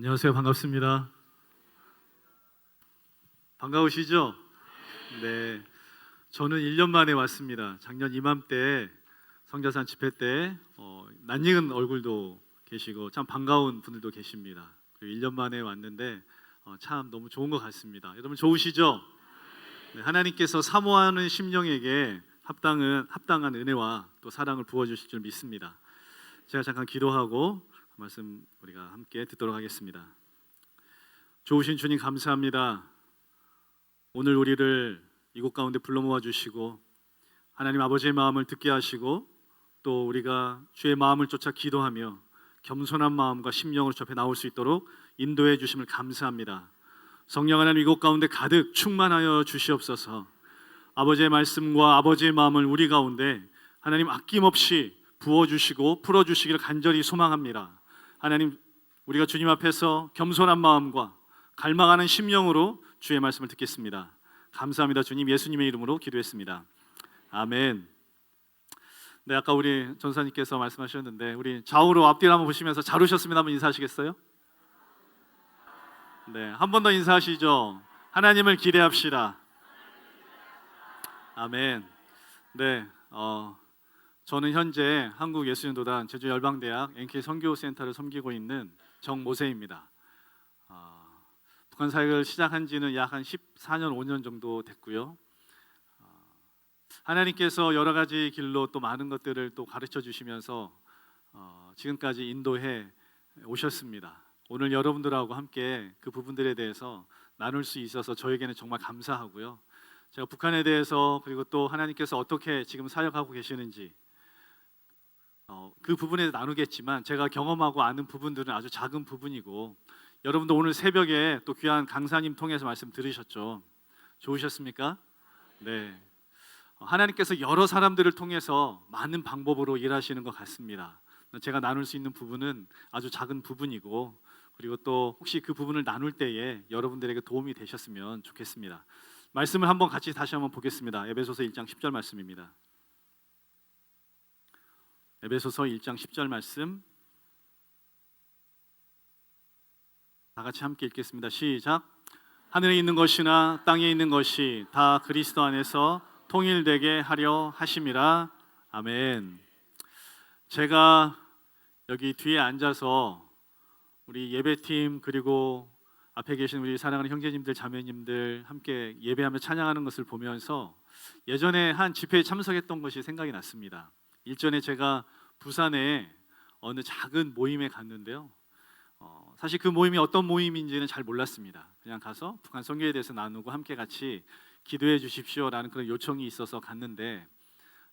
안녕하세요. 반갑습니다. 반가우시죠? 네. 저는 1년 만에 왔습니다. 작년 이맘때 성자산 집회 때 낯익은 얼굴도 계시고 참 반가운 분들도 계십니다. 그리고 1년 만에 왔는데 참 너무 좋은 것 같습니다. 여러분 좋으시죠? 네, 하나님께서 사모하는 심령에게 합당한 은혜와 또 사랑을 부어주실 줄 믿습니다. 제가 잠깐 기도하고 말씀 우리가 함께 듣도록 하겠습니다. 좋으신 주님 감사합니다. 오늘 우리를 이곳 가운데 불러 모아 주시고 하나님 아버지의 마음을 듣게 하시고 또 우리가 주의 마음을 쫓아 기도하며 겸손한 마음과 심령으로 접해 나올 수 있도록 인도해 주심을 감사합니다. 성령 하나님 이곳 가운데 가득 충만하여 주시옵소서. 아버지의 말씀과 아버지의 마음을 우리 가운데 하나님 아낌없이 부어주시고 풀어주시기를 간절히 소망합니다. 하나님 우리가 주님 앞에서 겸손한 마음과 갈망하는 심령으로 주의 말씀을 듣겠습니다. 감사합니다. 주님 예수님의 이름으로 기도했습니다. 아멘. 네, 아까 우리 전사님께서 말씀하셨는데 우리 좌우로 앞뒤를 한번 보시면서 잘 오셨습니다. 한번 인사하시겠어요? 네, 한 번 더 인사하시죠. 하나님을 기대합시다. 아멘. 네, 저는 현재 한국예수전도단 제주열방대학 NK 선교센터를 섬기고 있는 정모세입니다. 북한 사역을 시작한 지는 약 한 14년, 5년 정도 됐고요. 하나님께서 여러 가지 길로 또 많은 것들을 또 가르쳐 주시면서 지금까지 인도해 오셨습니다. 오늘 여러분들하고 함께 그 부분들에 대해서 나눌 수 있어서 저에게는 정말 감사하고요. 제가 북한에 대해서 그리고 또 하나님께서 어떻게 지금 사역하고 계시는지 그 부분에 나누겠지만 제가 경험하고 아는 부분들은 아주 작은 부분이고 여러분도 오늘 새벽에 또 귀한 강사님 통해서 말씀 들으셨죠? 좋으셨습니까? 네. 하나님께서 여러 사람들을 통해서 많은 방법으로 일하시는 것 같습니다. 제가 나눌 수 있는 부분은 아주 작은 부분이고 그리고 또 혹시 그 부분을 나눌 때에 여러분들에게 도움이 되셨으면 좋겠습니다. 말씀을 한번 같이 다시 한번 보겠습니다. 에베소서 1장 10절 말씀입니다. 에베소서 1장 10절 말씀 다 같이 함께 읽겠습니다. 시작. 하늘에 있는 것이나 땅에 있는 것이 다 그리스도 안에서 통일되게 하려 하심이라. 아멘. 제가 여기 뒤에 앉아서 우리 예배팀 그리고 앞에 계신 우리 사랑하는 형제님들 자매님들 함께 예배하며 찬양하는 것을 보면서 예전에 한 집회에 참석했던 것이 생각이 났습니다. 일전에 제가 부산에 어느 작은 모임에 갔는데요. 사실 그 모임이 어떤 모임인지는 잘 몰랐습니다. 그냥 가서 북한 선교에 대해서 나누고 함께 같이 기도해 주십시오라는 그런 요청이 있어서 갔는데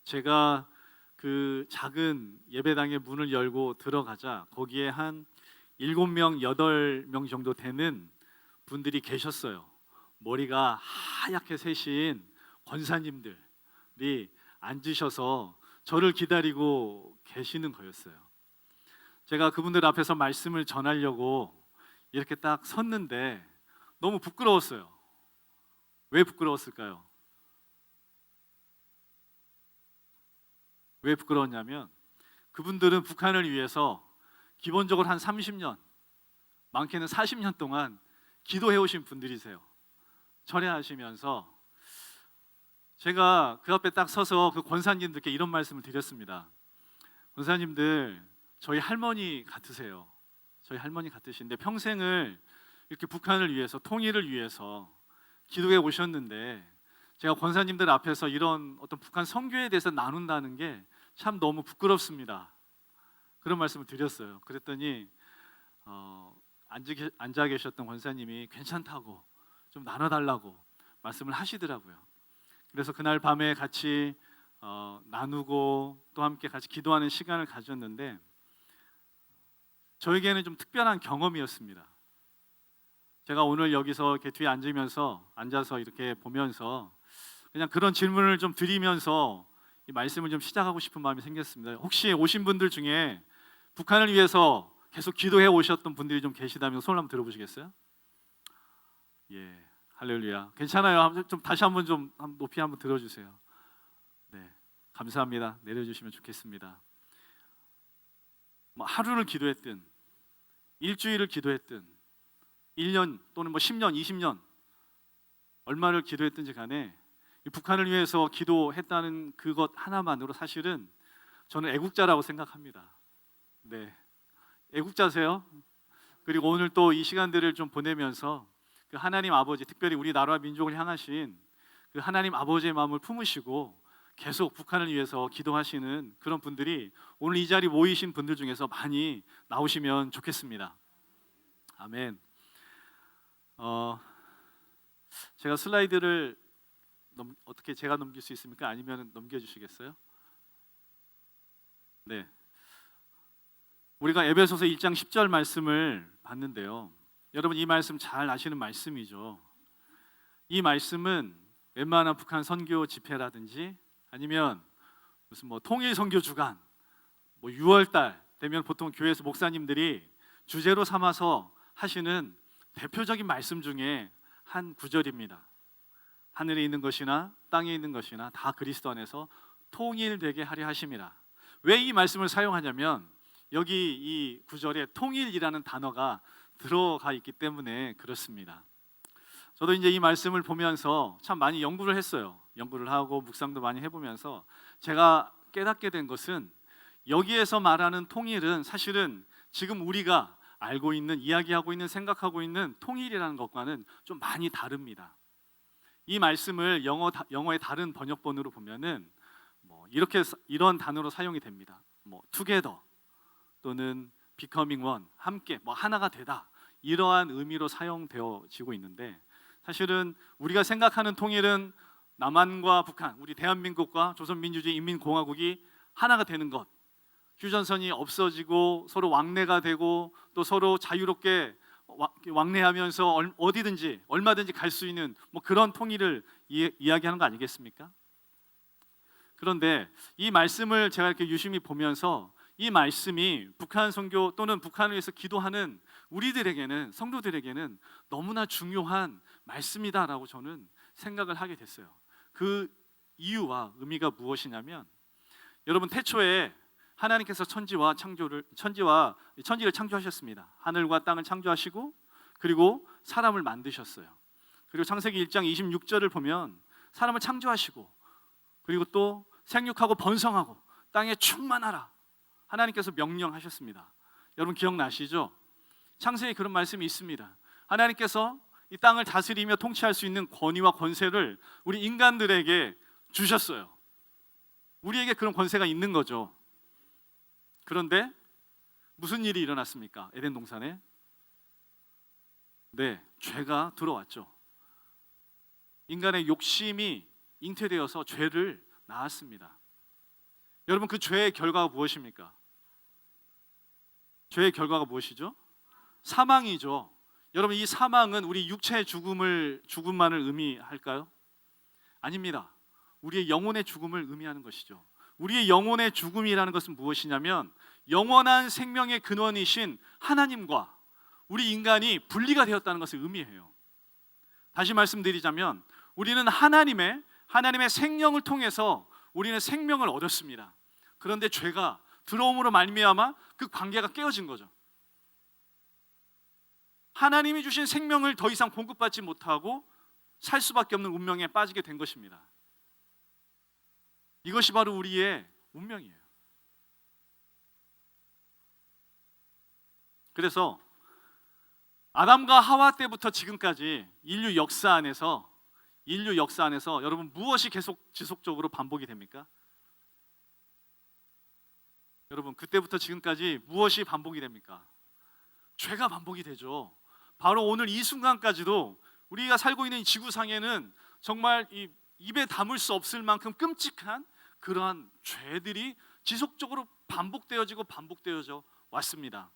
제가 그 작은 예배당의 문을 열고 들어가자 거기에 한 7명, 8명 정도 되는 분들이 계셨어요. 머리가 하얗게 새신 권사님들이 앉으셔서 저를 기다리고 계시는 거였어요. 제가 그분들 앞에서 말씀을 전하려고 이렇게 딱 섰는데 너무 부끄러웠어요. 왜 부끄러웠을까요? 왜 부끄러웠냐면 그분들은 북한을 위해서 기본적으로 한 30년, 많게는 40년 동안 기도해 오신 분들이세요. 철회하시면서 제가 그 앞에 딱 서서 그 권사님들께 이런 말씀을 드렸습니다. 권사님들, 저희 할머니 같으세요. 저희 할머니 같으신데 평생을 이렇게 북한을 위해서, 통일을 위해서 기도해 오셨는데 제가 권사님들 앞에서 이런 어떤 북한 선교에 대해서 나눈다는 게 참 너무 부끄럽습니다. 그런 말씀을 드렸어요. 그랬더니 앉아 계셨던 권사님이 괜찮다고 좀 나눠달라고 말씀을 하시더라고요. 그래서 그날 밤에 같이 나누고 또 함께 같이 기도하는 시간을 가졌는데 저에게는 좀 특별한 경험이었습니다. 제가 오늘 여기서 이렇게 뒤에 앉아서 이렇게 보면서 그냥 그런 질문을 좀 드리면서 이 말씀을 좀 시작하고 싶은 마음이 생겼습니다. 혹시 오신 분들 중에 북한을 위해서 계속 기도해 오셨던 분들이 좀 계시다면 손을 한번 들어보시겠어요? 예, 할렐루야. 괜찮아요. 좀 다시 한번 좀 높이 한번 들어주세요. 네, 감사합니다. 내려주시면 좋겠습니다. 뭐 하루를 기도했든 일주일을 기도했든 1년 또는 뭐 10년, 20년 얼마를 기도했든지 간에 이 북한을 위해서 기도했다는 그것 하나만으로 사실은 저는 애국자라고 생각합니다. 네, 애국자세요. 그리고 오늘 또 이 시간들을 좀 보내면서 그 하나님 아버지, 특별히 우리 나라와 민족을 향하신 그 하나님 아버지의 마음을 품으시고 계속 북한을 위해서 기도하시는 그런 분들이 오늘 이 자리 모이신 분들 중에서 많이 나오시면 좋겠습니다. 아멘. 제가 슬라이드를 어떻게 제가 넘길 수 있습니까? 아니면 넘겨주시겠어요? 네. 우리가 에베소서 1장 10절 말씀을 봤는데요. 여러분 이 말씀 잘 아시는 말씀이죠. 이 말씀은 웬만한 북한 선교 집회라든지 아니면 무슨 뭐 통일 선교 주간, 뭐 6월달 되면 보통 교회에서 목사님들이 주제로 삼아서 하시는 대표적인 말씀 중에 한 구절입니다. 하늘에 있는 것이나 땅에 있는 것이나 다 그리스도 안에서 통일되게 하려 하심이라. 왜 이 말씀을 사용하냐면 여기 이 구절에 통일이라는 단어가 들어가 있기 때문에 그렇습니다. 저도 이제 이 말씀을 보면서 참 많이 연구를 했어요. 연구를 하고 묵상도 많이 해보면서 제가 깨닫게 된 것은 여기에서 말하는 통일은 사실은 지금 우리가 알고 있는, 이야기하고 있는, 생각하고 있는 통일이라는 것과는 좀 많이 다릅니다. 이 말씀을 영어의 다른 번역본으로 보면은 뭐 이런 단어로 사용이 됩니다. 뭐 together 또는 becoming one, 함께 뭐 하나가 되다, 이러한 의미로 사용되어지고 있는데 사실은 우리가 생각하는 통일은 남한과 북한, 우리 대한민국과 조선민주주의 인민공화국이 하나가 되는 것, 휴전선이 없어지고 서로 왕래가 되고 또 서로 자유롭게 왕래하면서 어디든지 얼마든지 갈 수 있는 뭐 그런 통일을 이야기하는 거 아니겠습니까? 그런데 이 말씀을 제가 이렇게 유심히 보면서 이 말씀이 북한 선교 또는 북한을 위해서 기도하는 우리들에게는, 성도들에게는 너무나 중요한 말씀이다라고 저는 생각을 하게 됐어요. 그 이유와 의미가 무엇이냐면 여러분 태초에 하나님께서 천지를 창조하셨습니다. 하늘과 땅을 창조하시고 그리고 사람을 만드셨어요. 그리고 창세기 1장 26절을 보면 사람을 창조하시고 그리고 또 생육하고 번성하고 땅에 충만하라 하나님께서 명령하셨습니다. 여러분 기억나시죠? 창세기에 그런 말씀이 있습니다. 하나님께서 이 땅을 다스리며 통치할 수 있는 권위와 권세를 우리 인간들에게 주셨어요. 우리에게 그런 권세가 있는 거죠. 그런데 무슨 일이 일어났습니까? 에덴 동산에? 네, 죄가 들어왔죠. 인간의 욕심이 잉태되어서 죄를 낳았습니다. 여러분 그 죄의 결과가 무엇입니까? 죄의 결과가 무엇이죠? 사망이죠. 여러분 이 사망은 우리 육체의 죽음만을 의미할까요? 아닙니다. 우리의 영혼의 죽음을 의미하는 것이죠. 우리의 영혼의 죽음이라는 것은 무엇이냐면 영원한 생명의 근원이신 하나님과 우리 인간이 분리가 되었다는 것을 의미해요. 다시 말씀드리자면 우리는 하나님의 생명을 통해서 우리는 생명을 얻었습니다. 그런데 죄가 들어옴으로 말미암아 그 관계가 깨어진 거죠. 하나님이 주신 생명을 더 이상 공급받지 못하고 살 수밖에 없는 운명에 빠지게 된 것입니다. 이것이 바로 우리의 운명이에요. 그래서 아담과 하와 때부터 지금까지 인류 역사 안에서 여러분 무엇이 계속 지속적으로 반복이 됩니까? 여러분 그때부터 지금까지 무엇이 반복이 됩니까? 죄가 반복이 되죠. 바로 오늘 이 순간까지도 우리가 살고 있는 이 지구상에는 정말 입에 담을 수 없을 만큼 끔찍한 그러한 죄들이 지속적으로 반복되어져 왔습니다.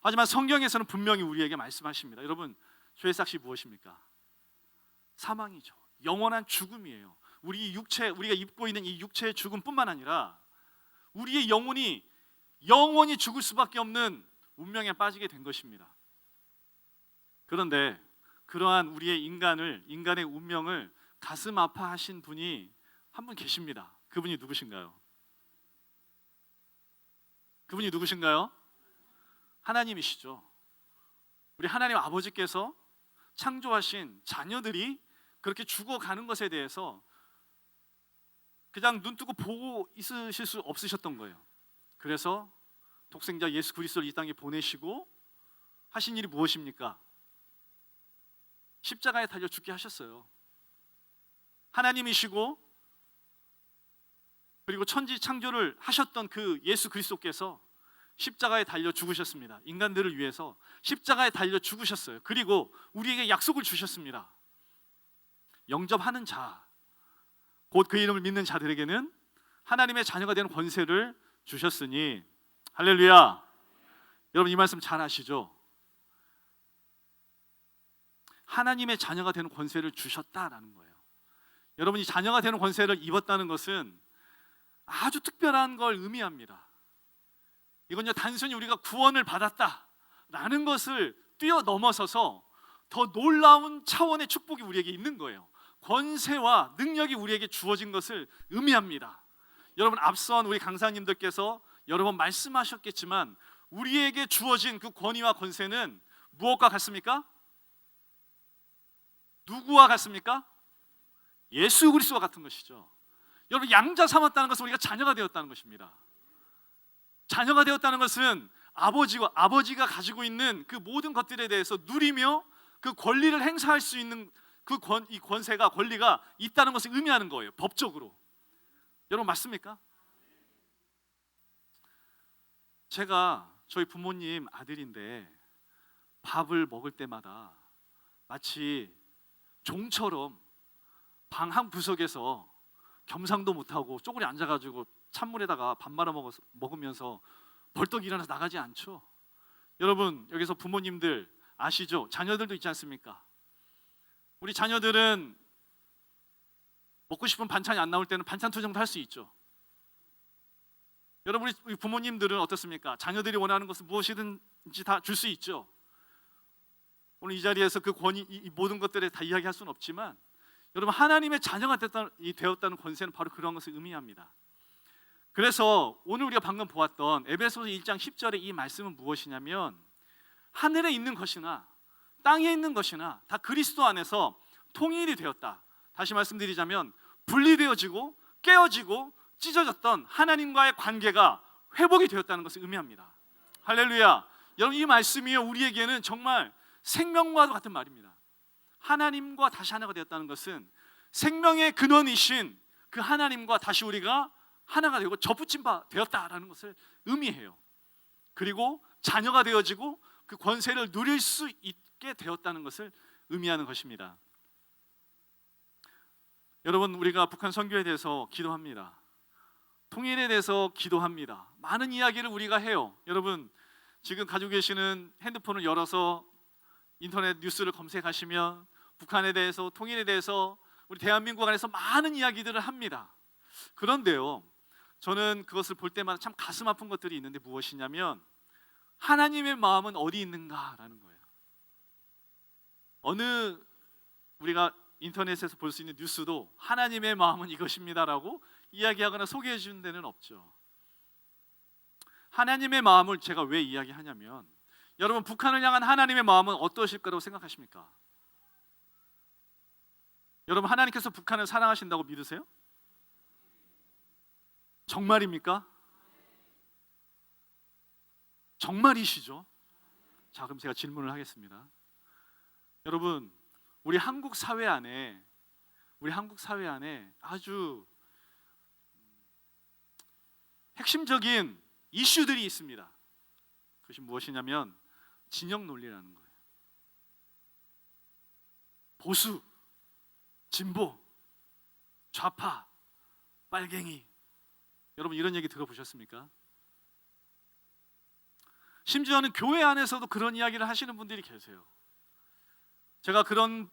하지만 성경에서는 분명히 우리에게 말씀하십니다. 여러분 죄의 삭시 무엇입니까? 사망이죠. 영원한 죽음이에요. 우리가 입고 있는 이 육체의 죽음뿐만 아니라 우리의 영혼이 영원히 죽을 수밖에 없는 운명에 빠지게 된 것입니다. 그런데 그러한 우리의 인간의 운명을 가슴 아파하신 분이 한 분 계십니다. 그분이 누구신가요? 하나님이시죠. 우리 하나님 아버지께서 창조하신 자녀들이 그렇게 죽어가는 것에 대해서 그냥 눈 뜨고 보고 있으실 수 없으셨던 거예요. 그래서 독생자 예수 그리스도를 이 땅에 보내시고 하신 일이 무엇입니까? 십자가에 달려 죽게 하셨어요. 하나님이시고 그리고 천지 창조를 하셨던 그 예수 그리스도께서 십자가에 달려 죽으셨습니다. 인간들을 위해서 십자가에 달려 죽으셨어요. 그리고 우리에게 약속을 주셨습니다. 영접하는 자, 곧 그 이름을 믿는 자들에게는 하나님의 자녀가 되는 권세를 주셨으니, 할렐루야. 여러분 이 말씀 잘 아시죠? 하나님의 자녀가 되는 권세를 주셨다라는 거예요. 여러분이 자녀가 되는 권세를 입었다는 것은 아주 특별한 걸 의미합니다. 이건요 단순히 우리가 구원을 받았다라는 것을 뛰어넘어서서 더 놀라운 차원의 축복이 우리에게 있는 거예요. 권세와 능력이 우리에게 주어진 것을 의미합니다. 여러분 앞선 우리 강사님들께서 여러 번 말씀하셨겠지만 우리에게 주어진 그 권위와 권세는 무엇과 같습니까? 누구와 같습니까? 예수 그리스도와 같은 것이죠. 여러분 양자 삼았다는 것은 우리가 자녀가 되었다는 것입니다. 자녀가 되었다는 것은 아버지가 가지고 있는 그 모든 것들에 대해서 누리며 그 권리를 행사할 수 있는 이 권세가 권리가 있다는 것을 의미하는 거예요. 법적으로. 여러분 맞습니까? 제가 저희 부모님 아들인데 밥을 먹을 때마다 마치 종처럼 방 한 구석에서 겸상도 못하고 쪼그리 앉아가지고 찬물에다가 밥 말아 먹으면서 벌떡 일어나서 나가지 않죠. 여러분 여기서 부모님들 아시죠? 자녀들도 있지 않습니까? 우리 자녀들은 먹고 싶은 반찬이 안 나올 때는 반찬 투정도 할 수 있죠. 여러분 우리 부모님들은 어떻습니까? 자녀들이 원하는 것은 무엇이든지 다 줄 수 있죠. 오늘 이 자리에서 그 권위 이 모든 것들에 다 이야기할 수는 없지만 여러분 하나님의 자녀가 되었다는 권세는 바로 그런 것을 의미합니다. 그래서 오늘 우리가 방금 보았던 에베소서 1장 10절의 이 말씀은 무엇이냐면 하늘에 있는 것이나 땅에 있는 것이나 다 그리스도 안에서 통일이 되었다. 다시 말씀드리자면 분리되어지고 깨어지고 찢어졌던 하나님과의 관계가 회복이 되었다는 것을 의미합니다. 할렐루야. 여러분 이 말씀이요 우리에게는 정말 생명과도 같은 말입니다. 하나님과 다시 하나가 되었다는 것은 생명의 근원이신 그 하나님과 다시 우리가 하나가 되고 접붙임 바 되었다라는 것을 의미해요. 그리고 자녀가 되어지고 그 권세를 누릴 수 있게 되었다는 것을 의미하는 것입니다. 여러분 우리가 북한 선교에 대해서 기도합니다. 통일에 대해서 기도합니다. 많은 이야기를 우리가 해요. 여러분 지금 가지고 계시는 핸드폰을 열어서 인터넷 뉴스를 검색하시면 북한에 대해서 통일에 대해서 우리 대한민국 안에서 많은 이야기들을 합니다. 그런데요 저는 그것을 볼 때마다 참 가슴 아픈 것들이 있는데 무엇이냐면 하나님의 마음은 어디 있는가라는 거예요. 어느 우리가 인터넷에서 볼 수 있는 뉴스도 하나님의 마음은 이것입니다라고 이야기하거나 소개해 주는 데는 없죠. 하나님의 마음을 제가 왜 이야기하냐면 여러분 북한을 향한 하나님의 마음은 어떠실 거라고 생각하십니까? 여러분 하나님께서 북한을 사랑하신다고 믿으세요? 정말입니까? 정말이시죠? 자 그럼 제가 질문을 하겠습니다. 여러분 우리 한국 사회 안에 아주 핵심적인 이슈들이 있습니다. 그것이 무엇이냐면 진영 논리라는 거예요. 보수, 진보, 좌파, 빨갱이. 여러분 이런 얘기 들어보셨습니까? 심지어는 교회 안에서도 그런 이야기를 하시는 분들이 계세요. 제가 그런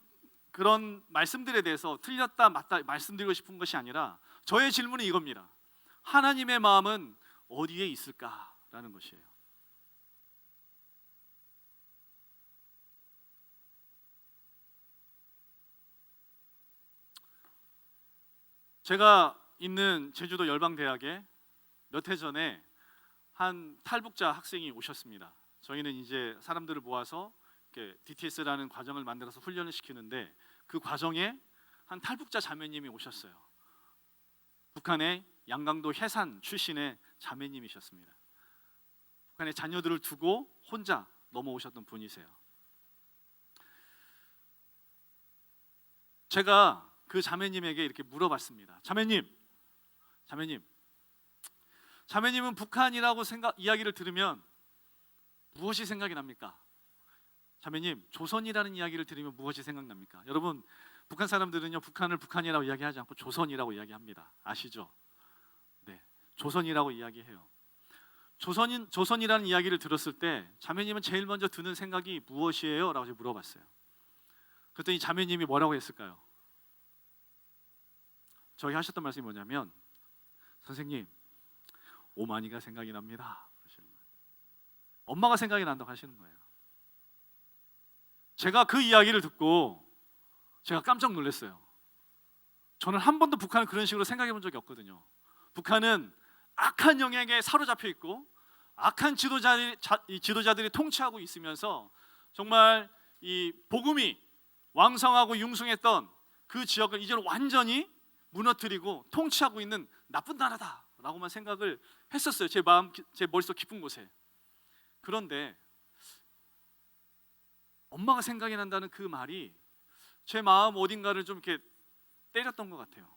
말씀들에 대해서 틀렸다 맞다 말씀드리고 싶은 것이 아니라 저의 질문은 이겁니다. 하나님의 마음은 어디에 있을까라는 것이에요. 제가 있는 제주도 열방대학에 몇 해 전에 한 탈북자 학생이 오셨습니다. 저희는 이제 사람들을 모아서 DTS라는 과정을 만들어서 훈련을 시키는데 그 과정에 한 탈북자 자매님이 오셨어요. 북한의 양강도 해산 출신의 자매님이셨습니다. 북한의 자녀들을 두고 혼자 넘어오셨던 분이세요. 제가 그 자매님에게 이렇게 물어봤습니다. 자매님은 북한이라고 이야기를 들으면 무엇이 생각이 납니까? 자매님, 조선이라는 이야기를 들으면 무엇이 생각납니까? 여러분, 북한 사람들은요, 북한을 북한이라고 이야기하지 않고 조선이라고 이야기합니다. 아시죠? 네, 조선이라고 이야기해요. 조선이라는 이야기를 들었을 때 자매님은 제일 먼저 드는 생각이 무엇이에요? 라고 제가 물어봤어요. 그랬더니 자매님이 뭐라고 했을까요? 저희 하셨던 말씀이 뭐냐면, 선생님, 오마니가 생각이 납니다. 그러시는 거예요. 엄마가 생각이 난다고 하시는 거예요. 제가 그 이야기를 듣고 제가 깜짝 놀랐어요. 저는 한 번도 북한을 그런 식으로 생각해 본 적이 없거든요. 북한은 악한 영향에 사로잡혀 있고 악한 지도자들이 통치하고 있으면서 정말 이 복음이 왕성하고 융숭했던 그 지역을 이제 완전히 무너뜨리고 통치하고 있는 나쁜 나라다라고만 생각을 했었어요. 제 머릿속 깊은 곳에. 그런데 엄마가 생각이 난다는 그 말이 제 마음 어딘가를 좀 이렇게 때렸던 것 같아요.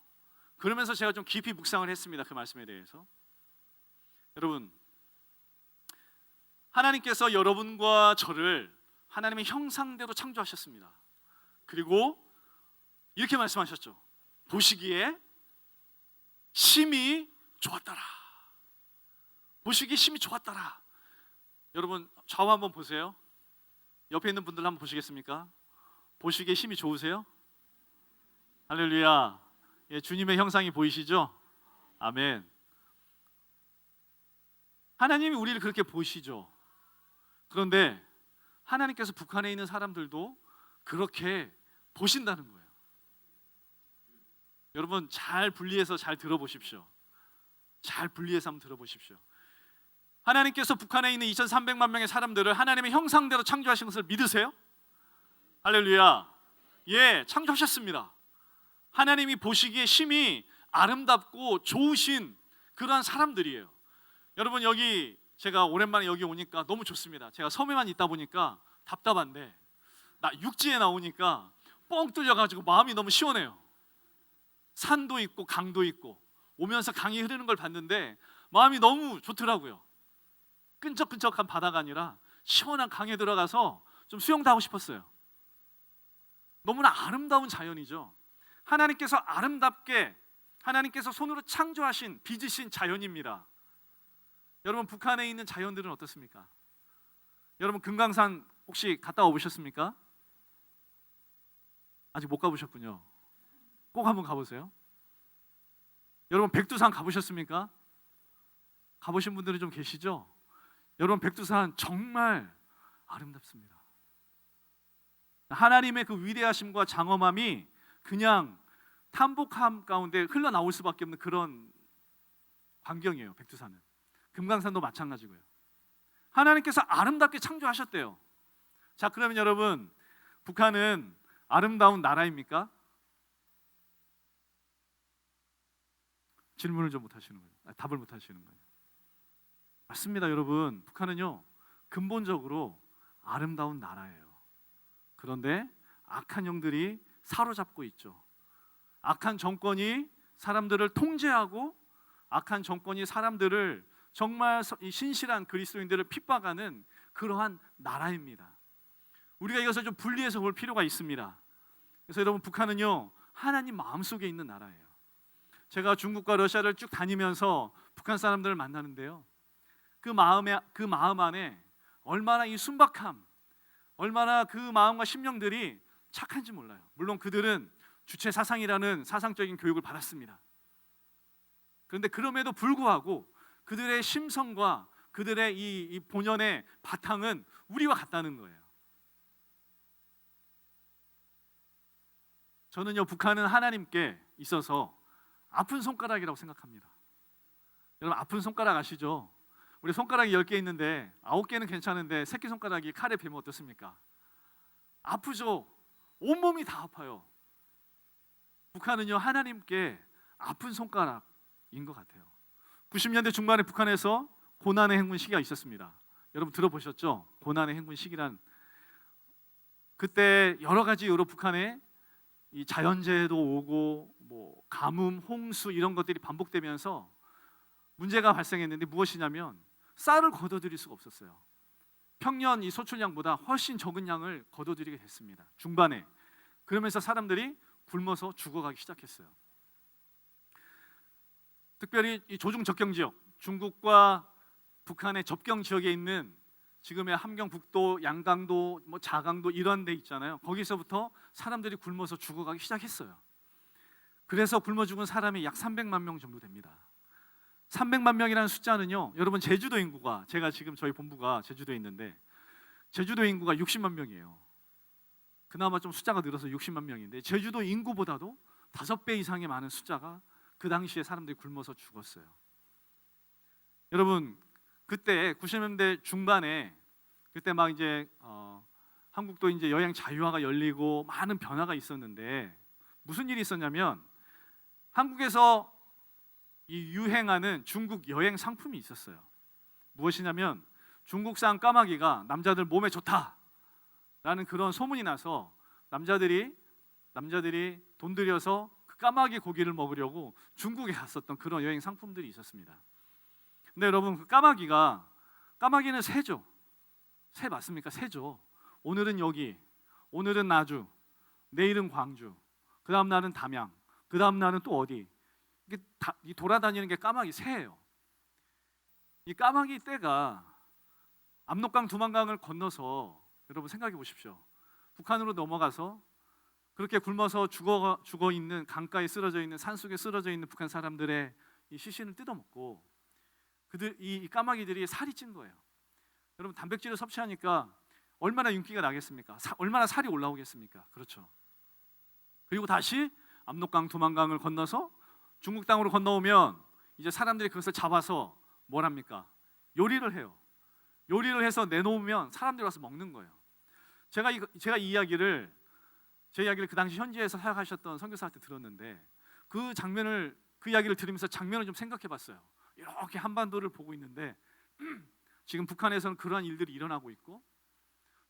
그러면서 제가 좀 깊이 묵상을 했습니다. 그 말씀에 대해서. 여러분, 하나님께서 여러분과 저를 하나님의 형상대로 창조하셨습니다. 그리고 이렇게 말씀하셨죠. 보시기에 심히 좋았더라. 보시기에 심히 좋았더라. 여러분, 좌우 한번 보세요. 옆에 있는 분들 한번 보시겠습니까? 보시기에 심히 좋으세요? 할렐루야. 예, 주님의 형상이 보이시죠? 아멘. 하나님이 우리를 그렇게 보시죠. 그런데 하나님께서 북한에 있는 사람들도 그렇게 보신다는 거예요. 여러분, 잘 분리해서 잘 들어보십시오. 잘 분리해서 한번 들어보십시오. 하나님께서 북한에 있는 2,300만 명의 사람들을 하나님의 형상대로 창조하신 것을 믿으세요? 할렐루야. 예, 창조하셨습니다. 하나님이 보시기에 심히 아름답고 좋으신 그러한 사람들이에요. 여러분, 여기 제가 오랜만에 여기 오니까 너무 좋습니다. 제가 섬에만 있다 보니까 답답한데 육지에 나오니까 뻥 뚫려가지고 마음이 너무 시원해요. 산도 있고 강도 있고 오면서 강이 흐르는 걸 봤는데 마음이 너무 좋더라고요. 끈적끈적한 바다가 아니라 시원한 강에 들어가서 좀 수영도 하고 싶었어요. 너무나 아름다운 자연이죠. 하나님께서 아름답게 하나님께서 손으로 창조하신 빚으신 자연입니다. 여러분, 북한에 있는 자연들은 어떻습니까? 여러분, 금강산 혹시 갔다 와보셨습니까? 아직 못 가보셨군요. 꼭 한번 가보세요. 여러분, 백두산 가보셨습니까? 가보신 분들이 좀 계시죠? 여러분, 백두산 정말 아름답습니다. 하나님의 그 위대하심과 장엄함이 그냥 탐복함 가운데 흘러나올 수밖에 없는 그런 광경이에요. 백두산은. 금강산도 마찬가지고요. 하나님께서 아름답게 창조하셨대요. 자, 그러면 여러분, 북한은 아름다운 나라입니까? 질문을 좀 못하시는 거예요. 답을 못하시는 거예요. 맞습니다, 여러분. 북한은요, 근본적으로 아름다운 나라예요. 그런데 악한 영들이 사로잡고 있죠. 악한 정권이 사람들을 통제하고 악한 정권이 사람들을 정말 신실한 그리스도인들을 핍박하는 그러한 나라입니다. 우리가 이것을 좀 분리해서 볼 필요가 있습니다. 그래서 여러분, 북한은요, 하나님 마음속에 있는 나라예요. 제가 중국과 러시아를 쭉 다니면서 북한 사람들을 만나는데요, 그 마음 안에 얼마나 이 순박함, 얼마나 그 마음과 심령들이 착한지 몰라요. 물론 그들은 주체 사상이라는 사상적인 교육을 받았습니다. 그런데 그럼에도 불구하고 그들의 심성과 그들의 이 본연의 바탕은 우리와 같다는 거예요. 저는요, 북한은 하나님께 있어서 아픈 손가락이라고 생각합니다. 여러분, 아픈 손가락 아시죠? 우리 손가락이 10개 있는데 9개는 괜찮은데 새끼손가락이 칼에 베면 어떻습니까? 아프죠. 온몸이 다 아파요. 북한은요, 하나님께 아픈 손가락인 것 같아요. 90년대 중반에 북한에서 고난의 행군 시기가 있었습니다. 여러분 들어보셨죠? 고난의 행군 시기란, 그때 여러 가지 이유로 북한에 이 자연재해도 오고 뭐 가뭄, 홍수 이런 것들이 반복되면서 문제가 발생했는데, 무엇이냐면 쌀을 거둬들일 수가 없었어요. 평년 이 소출량보다 훨씬 적은 양을 거둬들이게 됐습니다, 중반에. 그러면서 사람들이 굶어서 죽어가기 시작했어요. 특별히 이 조중 접경 지역, 중국과 북한의 접경 지역에 있는 지금의 함경북도, 양강도, 뭐 자강도 이런 데 있잖아요. 거기서부터 사람들이 굶어서 죽어가기 시작했어요. 그래서 굶어 죽은 사람이 약 300만 명 정도 됩니다. 300만 명이라는 숫자는요, 여러분 제주도 인구가, 제가 지금 저희 본부가 제주도에 있는데 제주도 인구가 60만 명이에요. 그나마 좀 숫자가 늘어서 60만 명인데 제주도 인구보다도 5배 이상의 많은 숫자가 그 당시에 사람들이 굶어서 죽었어요. 여러분 그때 90년대 중반에, 그때 막 이제 한국도 이제 여행 자유화가 열리고 많은 변화가 있었는데, 무슨 일이 있었냐면 한국에서 이 유행하는 중국 여행 상품이 있었어요. 무엇이냐면 중국산 까마귀가 남자들 몸에 좋다라는 그런 소문이 나서 남자들이 돈 들여서 그 까마귀 고기를 먹으려고 중국에 갔었던 그런 여행 상품들이 있었습니다. 근데 여러분 그 까마귀는 새죠. 새 맞습니까? 새죠. 오늘은 여기, 오늘은 나주, 내일은 광주, 그 다음 날은 담양, 그 다음 날은 또 어디. 이게 이 돌아다니는 게 까마귀 새예요. 이 까마귀 떼가 압록강, 두만강을 건너서, 여러분 생각해 보십시오. 북한으로 넘어가서 그렇게 굶어서 죽어 있는, 강가에 쓰러져 있는, 산속에 쓰러져 있는 북한 사람들의 이 시신을 뜯어먹고, 이 까마귀들이 살이 찐 거예요. 여러분 단백질을 섭취하니까 얼마나 윤기가 나겠습니까? 얼마나 살이 올라오겠습니까? 그렇죠. 그리고 다시 압록강, 두만강을 건너서 중국 땅으로 건너오면 이제 사람들이 그것을 잡아서 뭘 합니까? 요리를 해요. 요리를 해서 내놓으면 사람들이 와서 먹는 거예요. 제가 이 이야기를, 제 이야기를 그 당시 현지에서 사역하셨던 선교사한테 들었는데, 그 이야기를 들으면서 장면을 좀 생각해 봤어요. 이렇게 한반도를 보고 있는데 지금 북한에서는 그러한 일들이 일어나고 있고,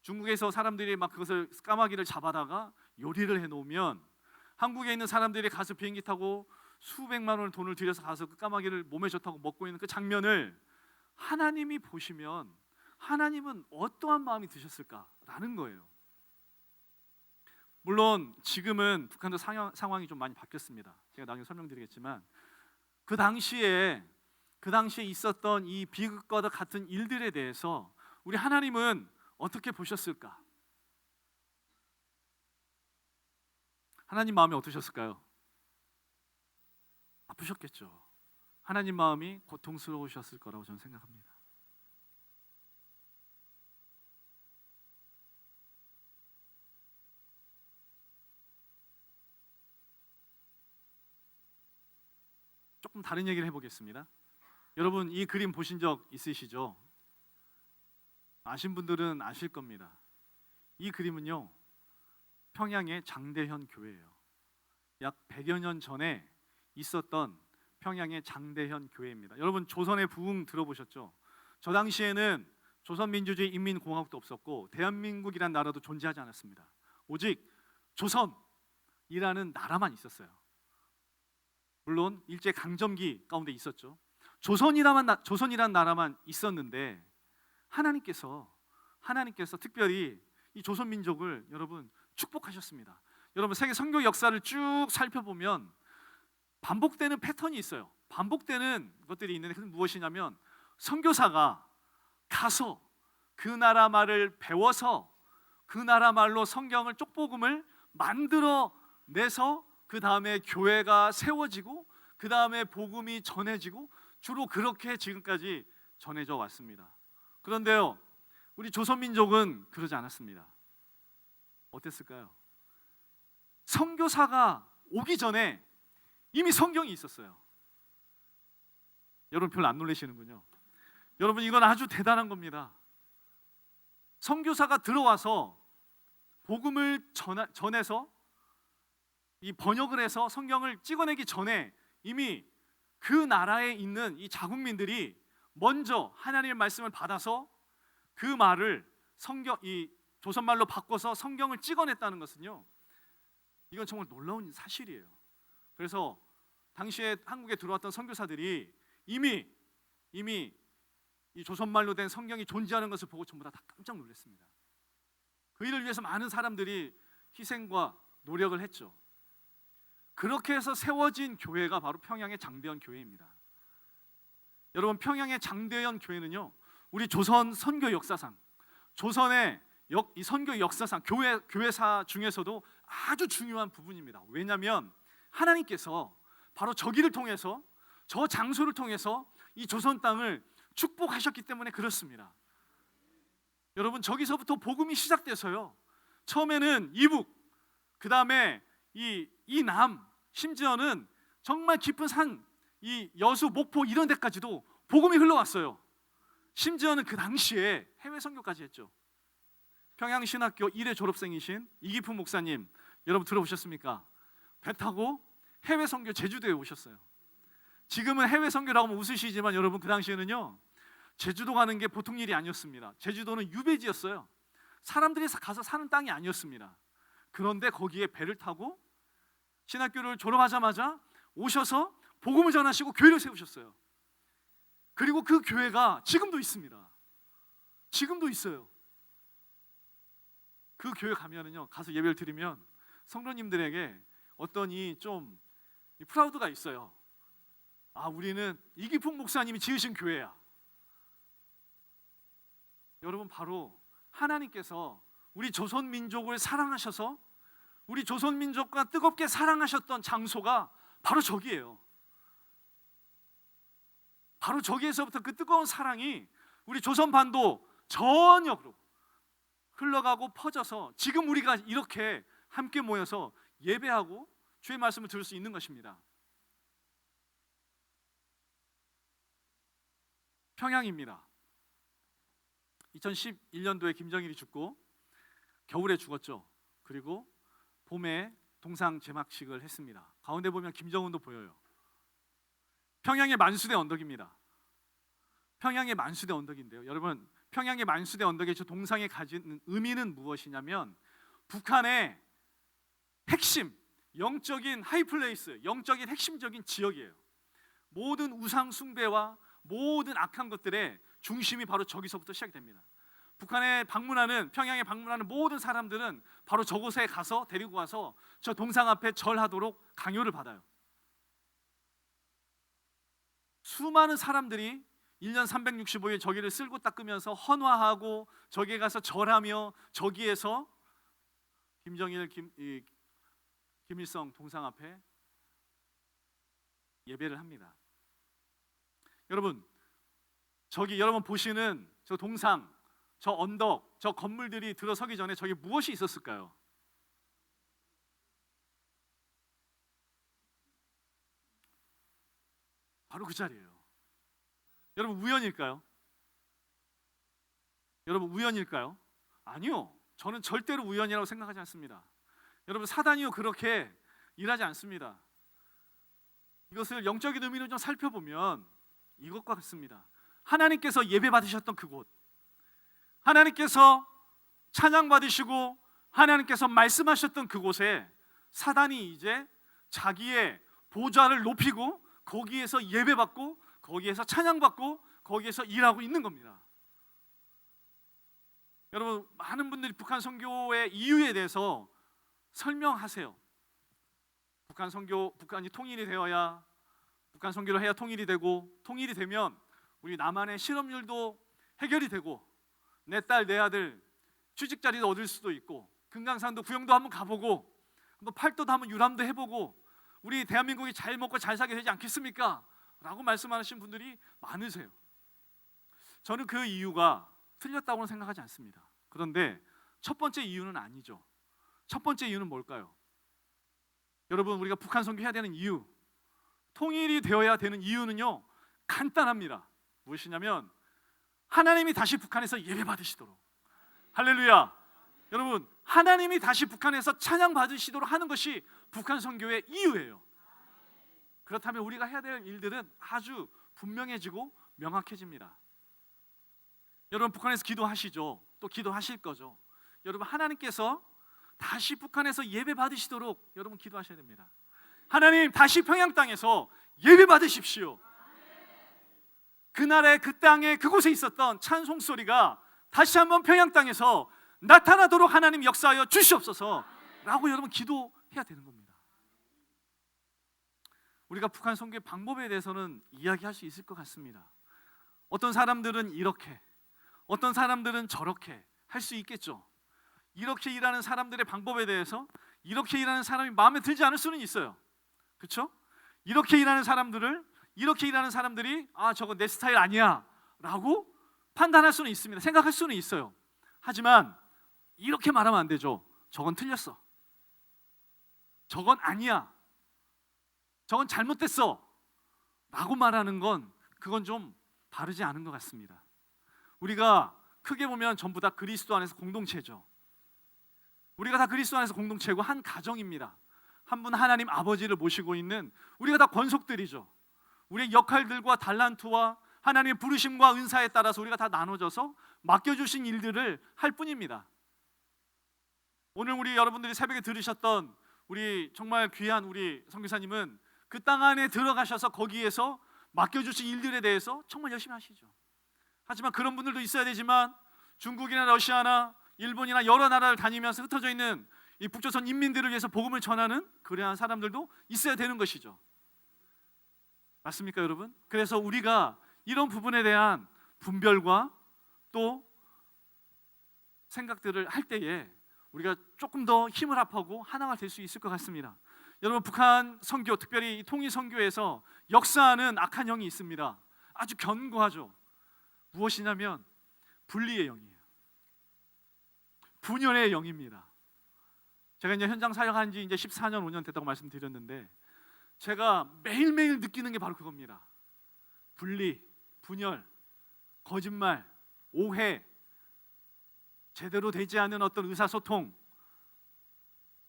중국에서 사람들이 막 그것을, 까마귀를 잡아다가 요리를 해놓으면 한국에 있는 사람들이 가서 비행기 타고 수백만 원을 돈을 들여서 가서 그 까마귀를 몸에 좋다고 먹고 있는 그 장면을 하나님이 보시면 하나님은 어떠한 마음이 드셨을까라는 거예요. 물론 지금은 북한도 상황이 좀 많이 바뀌었습니다. 제가 나중에 설명드리겠지만 그 당시에 있었던 이 비극과 같은 일들에 대해서 우리 하나님은 어떻게 보셨을까? 하나님 마음이 어떠셨을까요? 아프셨겠죠. 하나님 마음이 고통스러우셨을 거라고 저는 생각합니다. 조금 다른 얘기를 해보겠습니다. 여러분 이 그림 보신 적 있으시죠? 아신 분들은 아실 겁니다. 이 그림은요, 평양의 장대현 교회예요. 약 100여 년 전에 있었던 평양의 장대현 교회입니다. 여러분 조선의 부흥 들어보셨죠? 저 당시에는 조선민주주의 인민공화국도 없었고 대한민국이란 나라도 존재하지 않았습니다. 오직 조선이라는 나라만 있었어요. 물론 일제 강점기 가운데 있었죠. 조선이란 나라만 있었는데 하나님께서 특별히 이 조선 민족을 여러분 축복하셨습니다. 여러분 세계 선교 역사를 쭉 살펴보면 반복되는 패턴이 있어요. 반복되는 것들이 있는데, 그건 무엇이냐면 선교사가 가서 그 나라 말을 배워서 그 나라 말로 성경을, 쪽복음을 만들어 내서 그 다음에 교회가 세워지고 그 다음에 복음이 전해지고, 주로 그렇게 지금까지 전해져 왔습니다. 그런데요, 우리 조선민족은 그러지 않았습니다. 어땠을까요? 선교사가 오기 전에 이미 성경이 있었어요. 여러분 별로 안 놀라시는군요. 여러분 이건 아주 대단한 겁니다. 선교사가 들어와서 복음을 전해서 이 번역을 해서 성경을 찍어내기 전에 이미 그 나라에 있는 이 자국민들이 먼저 하나님의 말씀을 받아서 그 말을 이 조선말로 바꿔서 성경을 찍어냈다는 것은요, 이건 정말 놀라운 사실이에요. 그래서 당시에 한국에 들어왔던 선교사들이 이미 이 조선말로 된 성경이 존재하는 것을 보고 전부 다 깜짝 놀랐습니다. 그 일을 위해서 많은 사람들이 희생과 노력을 했죠. 그렇게 해서 세워진 교회가 바로 평양의 장대현 교회입니다. 여러분, 평양의 장대현 교회는요, 우리 조선 선교 역사상, 조선의 이 선교 역사상 교회사 중에서도 아주 중요한 부분입니다. 왜냐하면 하나님께서 바로 저 길을 통해서, 저 장소를 통해서 이 조선 땅을 축복하셨기 때문에 그렇습니다. 여러분, 저기서부터 복음이 시작돼서요, 처음에는 이북, 그 다음에 이 남, 심지어는 정말 깊은 산, 이 여수, 목포 이런 데까지도 복음이 흘러왔어요. 심지어는 그 당시에 해외 선교까지 했죠. 평양신학교 1회 졸업생이신 이기품 목사님, 여러분 들어보셨습니까? 배 타고 해외 선교 제주도에 오셨어요. 지금은 해외 선교라고 하면 웃으시지만 여러분, 그 당시에는요, 제주도 가는 게 보통 일이 아니었습니다. 제주도는 유배지였어요. 사람들이 가서 사는 땅이 아니었습니다. 그런데 거기에 배를 타고 신학교를 졸업하자마자 오셔서 복음을 전하시고 교회를 세우셨어요. 그리고 그 교회가 지금도 있습니다. 지금도 있어요. 그 교회 가면은요, 가서 예배를 드리면 성도님들에게 어떤 좀 프라우드가 있어요. 아, 우리는 이기풍 목사님이 지으신 교회야. 여러분, 바로 하나님께서 우리 조선 민족을 사랑하셔서 우리 조선 민족과 뜨겁게 사랑하셨던 장소가 바로 저기예요. 바로 저기에서부터 그 뜨거운 사랑이 우리 조선 반도 전역으로 흘러가고 퍼져서 지금 우리가 이렇게 함께 모여서 예배하고 주의 말씀을 들을 수 있는 것입니다. 평양입니다. 2011년도에 김정일이 죽고 겨울에 죽었죠. 그리고 봄에 동상 제막식을 했습니다. 가운데 보면 김정은도 보여요. 평양의 만수대 언덕입니다. 평양의 만수대 언덕인데요, 여러분, 평양의 만수대 언덕의 저 동상에 가진 의미는 무엇이냐면 북한의 핵심, 영적인 하이플레이스, 영적인 핵심적인 지역이에요. 모든 우상 숭배와 모든 악한 것들의 중심이 바로 저기서부터 시작됩니다. 북한에 방문하는, 평양에 방문하는 모든 사람들은 바로 저곳에 가서 데리고 가서 저 동상 앞에 절하도록 강요를 받아요. 수많은 사람들이 1년 365일 저기를 쓸고 닦으면서 헌화하고 저기에 가서 절하며 저기에서 김정일, 김일성 동상 앞에 예배를 합니다. 여러분, 저기 여러분 보시는 저 동상, 저 언덕, 저 건물들이 들어서기 전에 저기 무엇이 있었을까요? 바로 그 자리예요. 여러분, 우연일까요? 여러분, 우연일까요? 아니요. 저는 절대로 우연이라고 생각하지 않습니다. 여러분, 사단이요 그렇게 일하지 않습니다. 이것을 영적인 의미로 좀 살펴보면 이것과 같습니다. 하나님께서 예배 받으셨던 그곳, 하나님께서 찬양 받으시고 하나님께서 말씀하셨던 그곳에 사단이 이제 자기의 보좌를 높이고 거기에서 예배 받고 거기에서 찬양 받고 거기에서 일하고 있는 겁니다. 여러분, 많은 분들이 북한 선교의 이유에 대해서 설명하세요. 북한이 통일이 되어야, 북한 선교를 해야 통일이 되고, 통일이 되면 우리 남한의 실업률도 해결이 되고 내 딸, 내 아들 취직 자리도 얻을 수도 있고, 금강산도 구경도 한번 가보고, 한번 팔도도 한번 유람도 해보고, 우리 대한민국이 잘 먹고 잘 살게 되지 않겠습니까? 라고 말씀하시는 분들이 많으세요. 저는 그 이유가 틀렸다고는 생각하지 않습니다. 그런데 첫 번째 이유는 아니죠. 첫 번째 이유는 뭘까요? 여러분, 우리가 북한 선교해야 되는 이유, 통일이 되어야 되는 이유는요 간단합니다. 무엇이냐면 하나님이 다시 북한에서 예배 받으시도록. 할렐루야. 여러분, 하나님이 다시 북한에서 찬양 받으시도록 하는 것이 북한 선교의 이유예요. 그렇다면 우리가 해야 될 일들은 아주 분명해지고 명확해집니다. 여러분, 북한에서 기도하시죠. 또 기도하실 거죠. 여러분, 하나님께서 다시 북한에서 예배 받으시도록 여러분 기도하셔야 됩니다. 하나님, 다시 평양 땅에서 예배 받으십시오. 그날의 그 땅에 그곳에 있었던 찬송 소리가 다시 한번 평양 땅에서 나타나도록 하나님 역사하여 주시옵소서 라고 여러분 기도해야 되는 겁니다. 우리가 북한 선교의 방법에 대해서는 이야기할 수 있을 것 같습니다. 어떤 사람들은 이렇게, 어떤 사람들은 저렇게 할 수 있겠죠. 이렇게 일하는 사람들의 방법에 대해서 이렇게 일하는 사람이 마음에 들지 않을 수는 있어요. 그렇죠? 이렇게 일하는 사람들이 아, 저거 내 스타일 아니야 라고 판단할 수는 있습니다. 생각할 수는 있어요. 하지만 이렇게 말하면 안 되죠. 저건 틀렸어. 저건 아니야. 저건 잘못됐어 라고 말하는 건 그건 좀 바르지 않은 것 같습니다. 우리가 크게 보면 전부 다 그리스도 안에서 공동체죠. 우리가 다 그리스도 안에서 공동체고 한 가정입니다. 한 분 하나님 아버지를 모시고 있는 우리가 다 권속들이죠. 우리의 역할들과 달란트와 하나님의 부르심과 은사에 따라서 우리가 다 나눠져서 맡겨주신 일들을 할 뿐입니다. 오늘 우리 여러분들이 새벽에 들으셨던 우리 정말 귀한 우리 선교사님은 그 땅 안에 들어가셔서 거기에서 맡겨주신 일들에 대해서 정말 열심히 하시죠. 하지만 그런 분들도 있어야 되지만 중국이나 러시아나 일본이나 여러 나라를 다니면서 흩어져 있는 이 북조선 인민들을 위해서 복음을 전하는 그러한 사람들도 있어야 되는 것이죠. 맞습니까, 여러분? 그래서 우리가 이런 부분에 대한 분별과 또 생각들을 할 때에 우리가 조금 더 힘을 합하고 하나가 될 수 있을 것 같습니다. 여러분, 북한 선교, 특별히 통일 선교에서 역사하는 악한 영이 있습니다. 아주 견고하죠. 무엇이냐면 분리의 영이에요. 분열의 영입니다. 제가 이제 현장 사역한 지 이제 14년, 5년 됐다고 말씀드렸는데 제가 매일매일 느끼는 게 바로 그겁니다. 분리, 분열, 거짓말, 오해, 제대로 되지 않은 어떤 의사소통,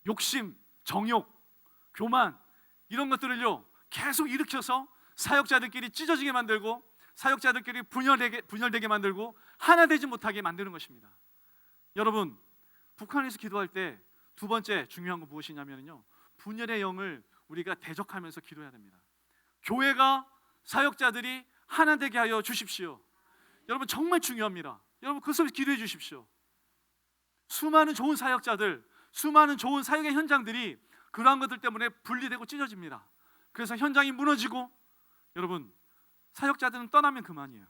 욕심, 정욕, 교만 이런 것들을요 계속 일으켜서 사역자들끼리 찢어지게 만들고 사역자들끼리 분열되게 만들고 하나 되지 못하게 만드는 것입니다. 여러분, 북한에서 기도할 때 두 번째 중요한 건 무엇이냐면요, 분열의 영을 우리가 대적하면서 기도해야 됩니다. 교회가 사역자들이 하나 되게 하여 주십시오. 여러분, 정말 중요합니다. 여러분, 그 속에서 기도해 주십시오. 수많은 좋은 사역자들, 수많은 좋은 사역의 현장들이 그러한 것들 때문에 분리되고 찢어집니다. 그래서 현장이 무너지고 여러분, 사역자들은 떠나면 그만이에요.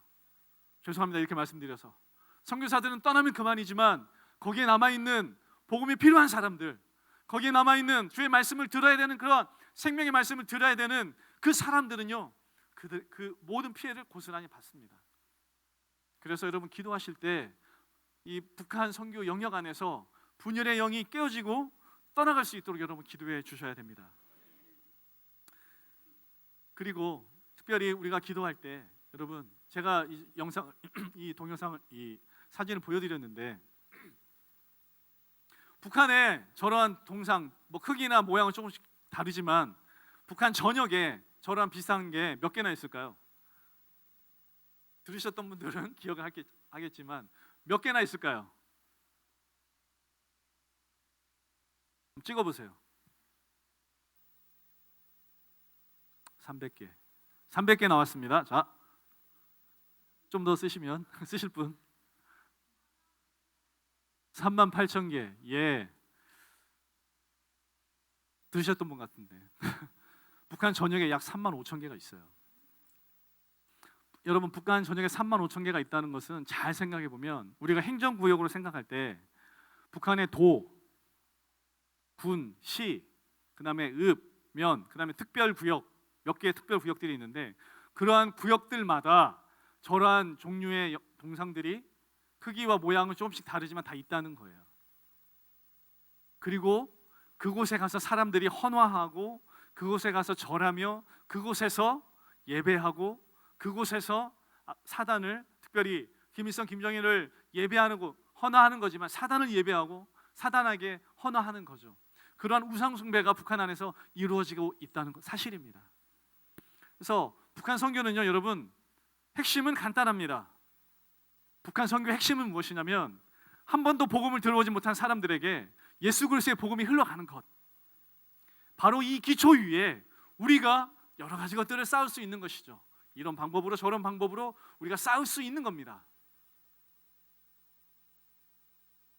죄송합니다, 이렇게 말씀드려서. 선교사들은 떠나면 그만이지만 거기에 남아있는 복음이 필요한 사람들, 거기에 남아있는 주의 말씀을 들어야 되는 그런 생명의 말씀을 들어야 되는 그 사람들은요 그 모든 피해를 고스란히 받습니다. 그래서 여러분, 기도하실 때 이 북한 선교 영역 안에서 분열의 영이 깨어지고 떠나갈 수 있도록 여러분 기도해 주셔야 됩니다. 그리고 특별히 우리가 기도할 때 여러분, 제가 이 영상, 이 동영상을, 이 사진을 보여드렸는데 북한의 저러한 동상, 뭐 크기나 모양은 조금씩 다르지만 북한 전역에 저러한 비슷한 게 몇 개나 있을까요? 들으셨던 분들은 기억을 하겠지만 몇 개나 있을까요? 찍어보세요. 300개. 300개 나왔습니다. 자, 좀 더 쓰시면 쓰실 분 38,000개. 예, 들으셨던 분 같은데 북한 전역에 약 35,000개가 있어요. 여러분, 북한 전역에 35,000개가 있다는 것은 잘 생각해 보면 우리가 행정구역으로 생각할 때 북한의 도, 군, 시, 그 다음에 읍, 면, 그 다음에 특별구역, 몇 개의 특별구역들이 있는데 그러한 구역들마다 저러한 종류의 동상들이 크기와 모양은 조금씩 다르지만 다 있다는 거예요. 그리고 그곳에 가서 사람들이 헌화하고 그곳에 가서 절하며 그곳에서 예배하고 그곳에서 사단을, 특별히 김일성, 김정일을 예배하는 곳, 헌화하는 거지만 사단을 예배하고 사단에게 헌화하는 거죠. 그러한 우상 숭배가 북한 안에서 이루어지고 있다는 것 사실입니다. 그래서 북한 선교는요, 여러분, 핵심은 간단합니다. 북한 선교의 핵심은 무엇이냐면 한 번도 복음을 들어보지 못한 사람들에게 예수 그리스도의 복음이 흘러가는 것. 바로 이 기초 위에 우리가 여러 가지 것들을 쌓을 수 있는 것이죠. 이런 방법으로 저런 방법으로 우리가 쌓을 수 있는 겁니다.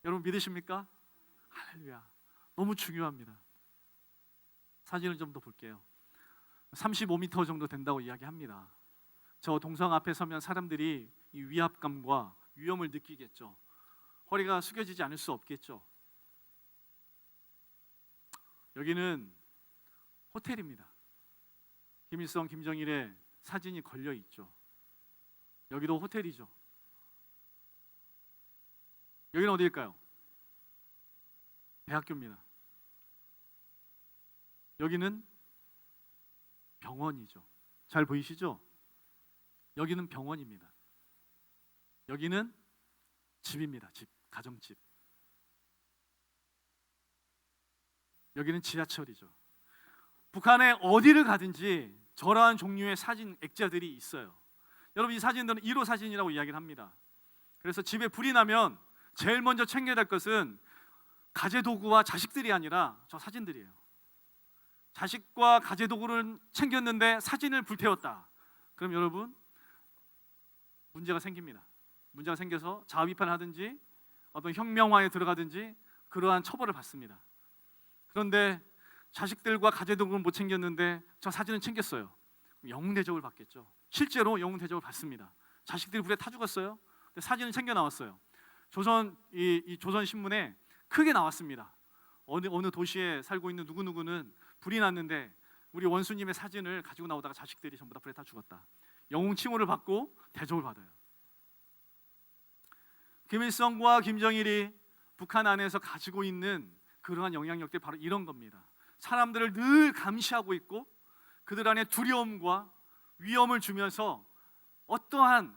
여러분 믿으십니까? 할렐루야. 너무 중요합니다. 사진을 좀 더 볼게요. 35m 정도 된다고 이야기합니다. 저 동상 앞에 서면 사람들이 이 위압감과 위험을 느끼겠죠. 허리가 숙여지지 않을 수 없겠죠. 여기는 호텔입니다. 김일성, 김정일의 사진이 걸려 있죠. 여기도 호텔이죠. 여기는 어디일까요? 대학교입니다. 여기는 병원이죠. 잘 보이시죠? 여기는 병원입니다. 여기는 집입니다. 집, 가정집. 여기는 지하철이죠. 북한에 어디를 가든지 저러한 종류의 사진 액자들이 있어요. 여러분, 이 사진들은 1호 사진이라고 이야기를 합니다. 그래서 집에 불이 나면 제일 먼저 챙겨야 될 것은 가재도구와 자식들이 아니라 저 사진들이에요. 자식과 가재도구를 챙겼는데 사진을 불태웠다. 그럼 여러분 문제가 생깁니다. 문제가 생겨서 자위판을 하든지 어떤 혁명화에 들어가든지 그러한 처벌을 받습니다. 그런데 자식들과 가재도구는 못 챙겼는데 저 사진은 챙겼어요. 영웅 대접을 받겠죠. 실제로 영웅 대접을 받습니다. 자식들이 불에 타 죽었어요. 근데 사진은 챙겨 나왔어요. 이 조선 신문에 크게 나왔습니다. 어느 도시에 살고 있는 누구누구는 불이 났는데 우리 원수님의 사진을 가지고 나오다가 자식들이 전부 다 불에 타 죽었다. 영웅 칭호를 받고 대접을 받아요. 김일성과 김정일이 북한 안에서 가지고 있는 그러한 영향력들이 바로 이런 겁니다. 사람들을 늘 감시하고 있고 그들 안에 두려움과 위험을 주면서 어떠한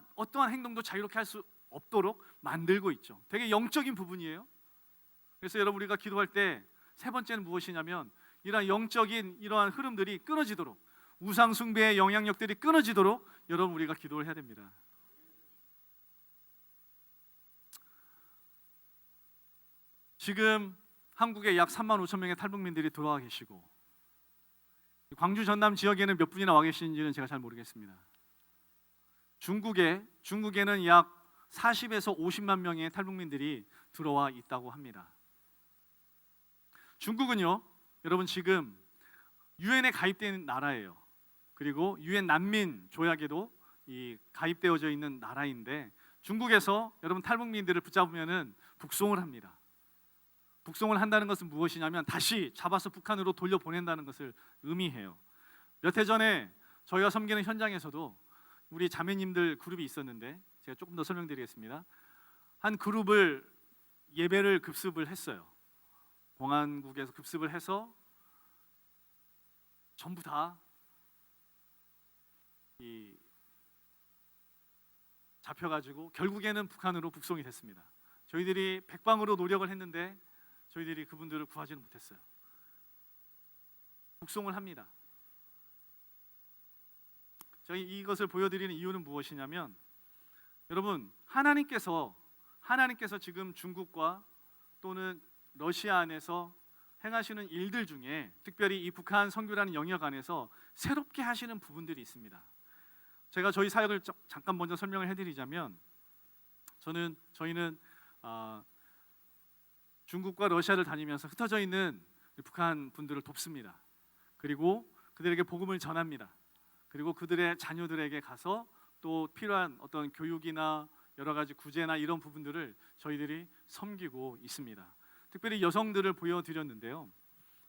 행동도 자유롭게 할 수 없도록 만들고 있죠. 되게 영적인 부분이에요. 그래서 여러분 우리가 기도할 때 세 번째는 무엇이냐면 이러한 영적인 이러한 흐름들이 끊어지도록, 우상 숭배의 영향력들이 끊어지도록 여러분 우리가 기도를 해야 됩니다. 지금 한국에 약 3만 5천 명의 탈북민들이 들어와 계시고 광주 전남 지역에는 몇 분이나 와 계시는지는 제가 잘 모르겠습니다. 중국에는 약 40에서 50만 명의 탈북민들이 들어와 있다고 합니다. 중국은요, 여러분 지금 유엔에 가입된 나라예요. 그리고 유엔 난민 조약에도 가입되어져 있는 나라인데 중국에서 여러분 탈북민들을 붙잡으면은 북송을 합니다. 북송을 한다는 것은 무엇이냐면 다시 잡아서 북한으로 돌려보낸다는 것을 의미해요. 몇 해 전에 저희가 섬기는 현장에서도 우리 자매님들 그룹이 있었는데 제가 조금 더 설명드리겠습니다. 한 그룹을 예배를 급습을 했어요. 공안국에서 급습을 해서 전부 다 잡혀가지고 결국에는 북한으로 북송이 됐습니다. 저희들이 백방으로 노력을 했는데 저희들이 그분들을 구하지는 못했어요. 북송을 합니다. 저희 이것을 보여드리는 이유는 무엇이냐면 여러분 하나님께서 지금 중국과 또는 러시아 안에서 행하시는 일들 중에 특별히 이 북한 선교라는 영역 안에서 새롭게 하시는 부분들이 있습니다. 제가 저희 사역을 잠깐 먼저 설명을 해드리자면 저희는 중국과 러시아를 다니면서 흩어져 있는 북한 분들을 돕습니다. 그리고 그들에게 복음을 전합니다. 그리고 그들의 자녀들에게 가서 또 필요한 어떤 교육이나 여러 가지 구제나 이런 부분들을 저희들이 섬기고 있습니다. 특별히 여성들을 보여드렸는데요.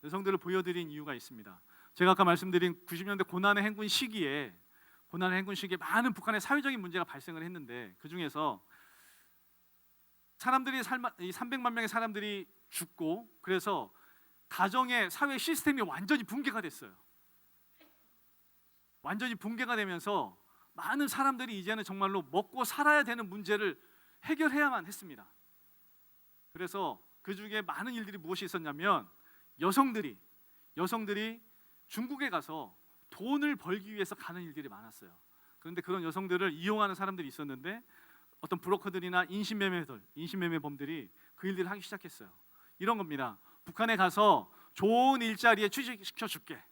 여성들을 보여드린 이유가 있습니다. 제가 아까 말씀드린 90년대 고난의 행군 시기에 많은 북한의 사회적인 문제가 발생을 했는데 그 중에서 사람들이 300만 명의 사람들이 죽고 그래서 가정의 사회 시스템이 완전히 붕괴가 됐어요. 완전히 붕괴가 되면서 많은 사람들이 이제는 정말로 먹고 살아야 되는 문제를 해결해야만 했습니다. 그래서 그 중에 많은 일들이 무엇이 있었냐면 여성들이 중국에 가서 돈을 벌기 위해서 가는 일들이 많았어요. 그런데 그런 여성들을 이용하는 사람들이 있었는데 어떤 브로커들이나 인신매매범들이 그 일들을 하기 시작했어요. 이런 겁니다. 북한에 가서 좋은 일자리에 취직시켜 줄게,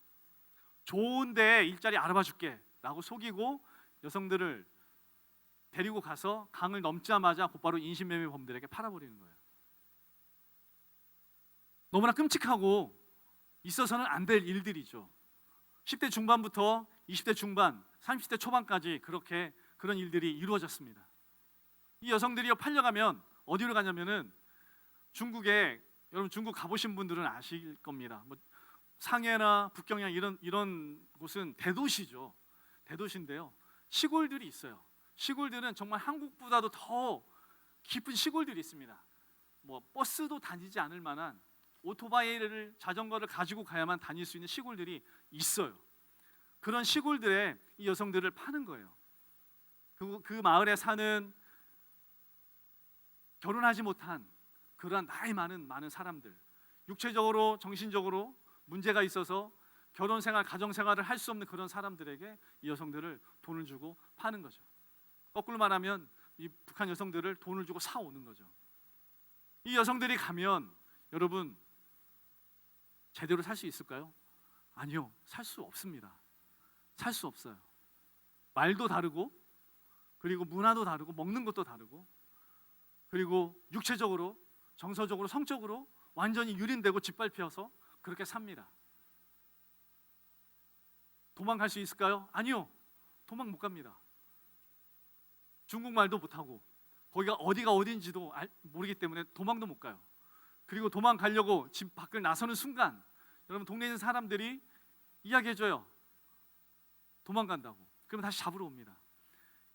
좋은 데 일자리 알아봐 줄게 라고 속이고 여성들을 데리고 가서 강을 넘자마자 곧바로 인신매매범들에게 팔아버리는 거예요. 너무나 끔찍하고 있어서는 안 될 일들이죠. 10대 중반부터 20대 중반, 30대 초반까지 그렇게 그런 일들이 이루어졌습니다. 이 여성들이 팔려가면 어디로 가냐면은 중국에, 여러분 중국 가보신 분들은 아실 겁니다. 뭐 상해나 북경양 이런 곳은 대도시죠. 대도시인데요. 시골들이 있어요. 시골들은 정말 한국보다도 더 깊은 시골들이 있습니다. 뭐 버스도 다니지 않을 만한 오토바이를, 자전거를 가지고 가야만 다닐 수 있는 시골들이 있어요. 그런 시골들에 이 여성들을 파는 거예요. 그 마을에 사는 결혼하지 못한 그러한 나이 많은 사람들, 육체적으로 정신적으로 문제가 있어서 결혼 생활, 가정 생활을 할 수 없는 그런 사람들에게 이 여성들을 돈을 주고 파는 거죠. 거꾸로 말하면 이 북한 여성들을 돈을 주고 사오는 거죠. 이 여성들이 가면 여러분 제대로 살 수 있을까요? 아니요, 살 수 없습니다. 살 수 없어요. 말도 다르고, 그리고 문화도 다르고, 먹는 것도 다르고, 그리고 육체적으로, 정서적으로, 성적으로 완전히 유린되고 짓밟혀서 그렇게 삽니다. 도망갈 수 있을까요? 아니요, 도망 못 갑니다. 중국말도 못하고 거기가 어디가 어딘지도 모르기 때문에 도망도 못 가요. 그리고 도망가려고 집 밖을 나서는 순간 여러분 동네에 있는 사람들이 이야기해줘요. 도망간다고. 그러면 다시 잡으러 옵니다.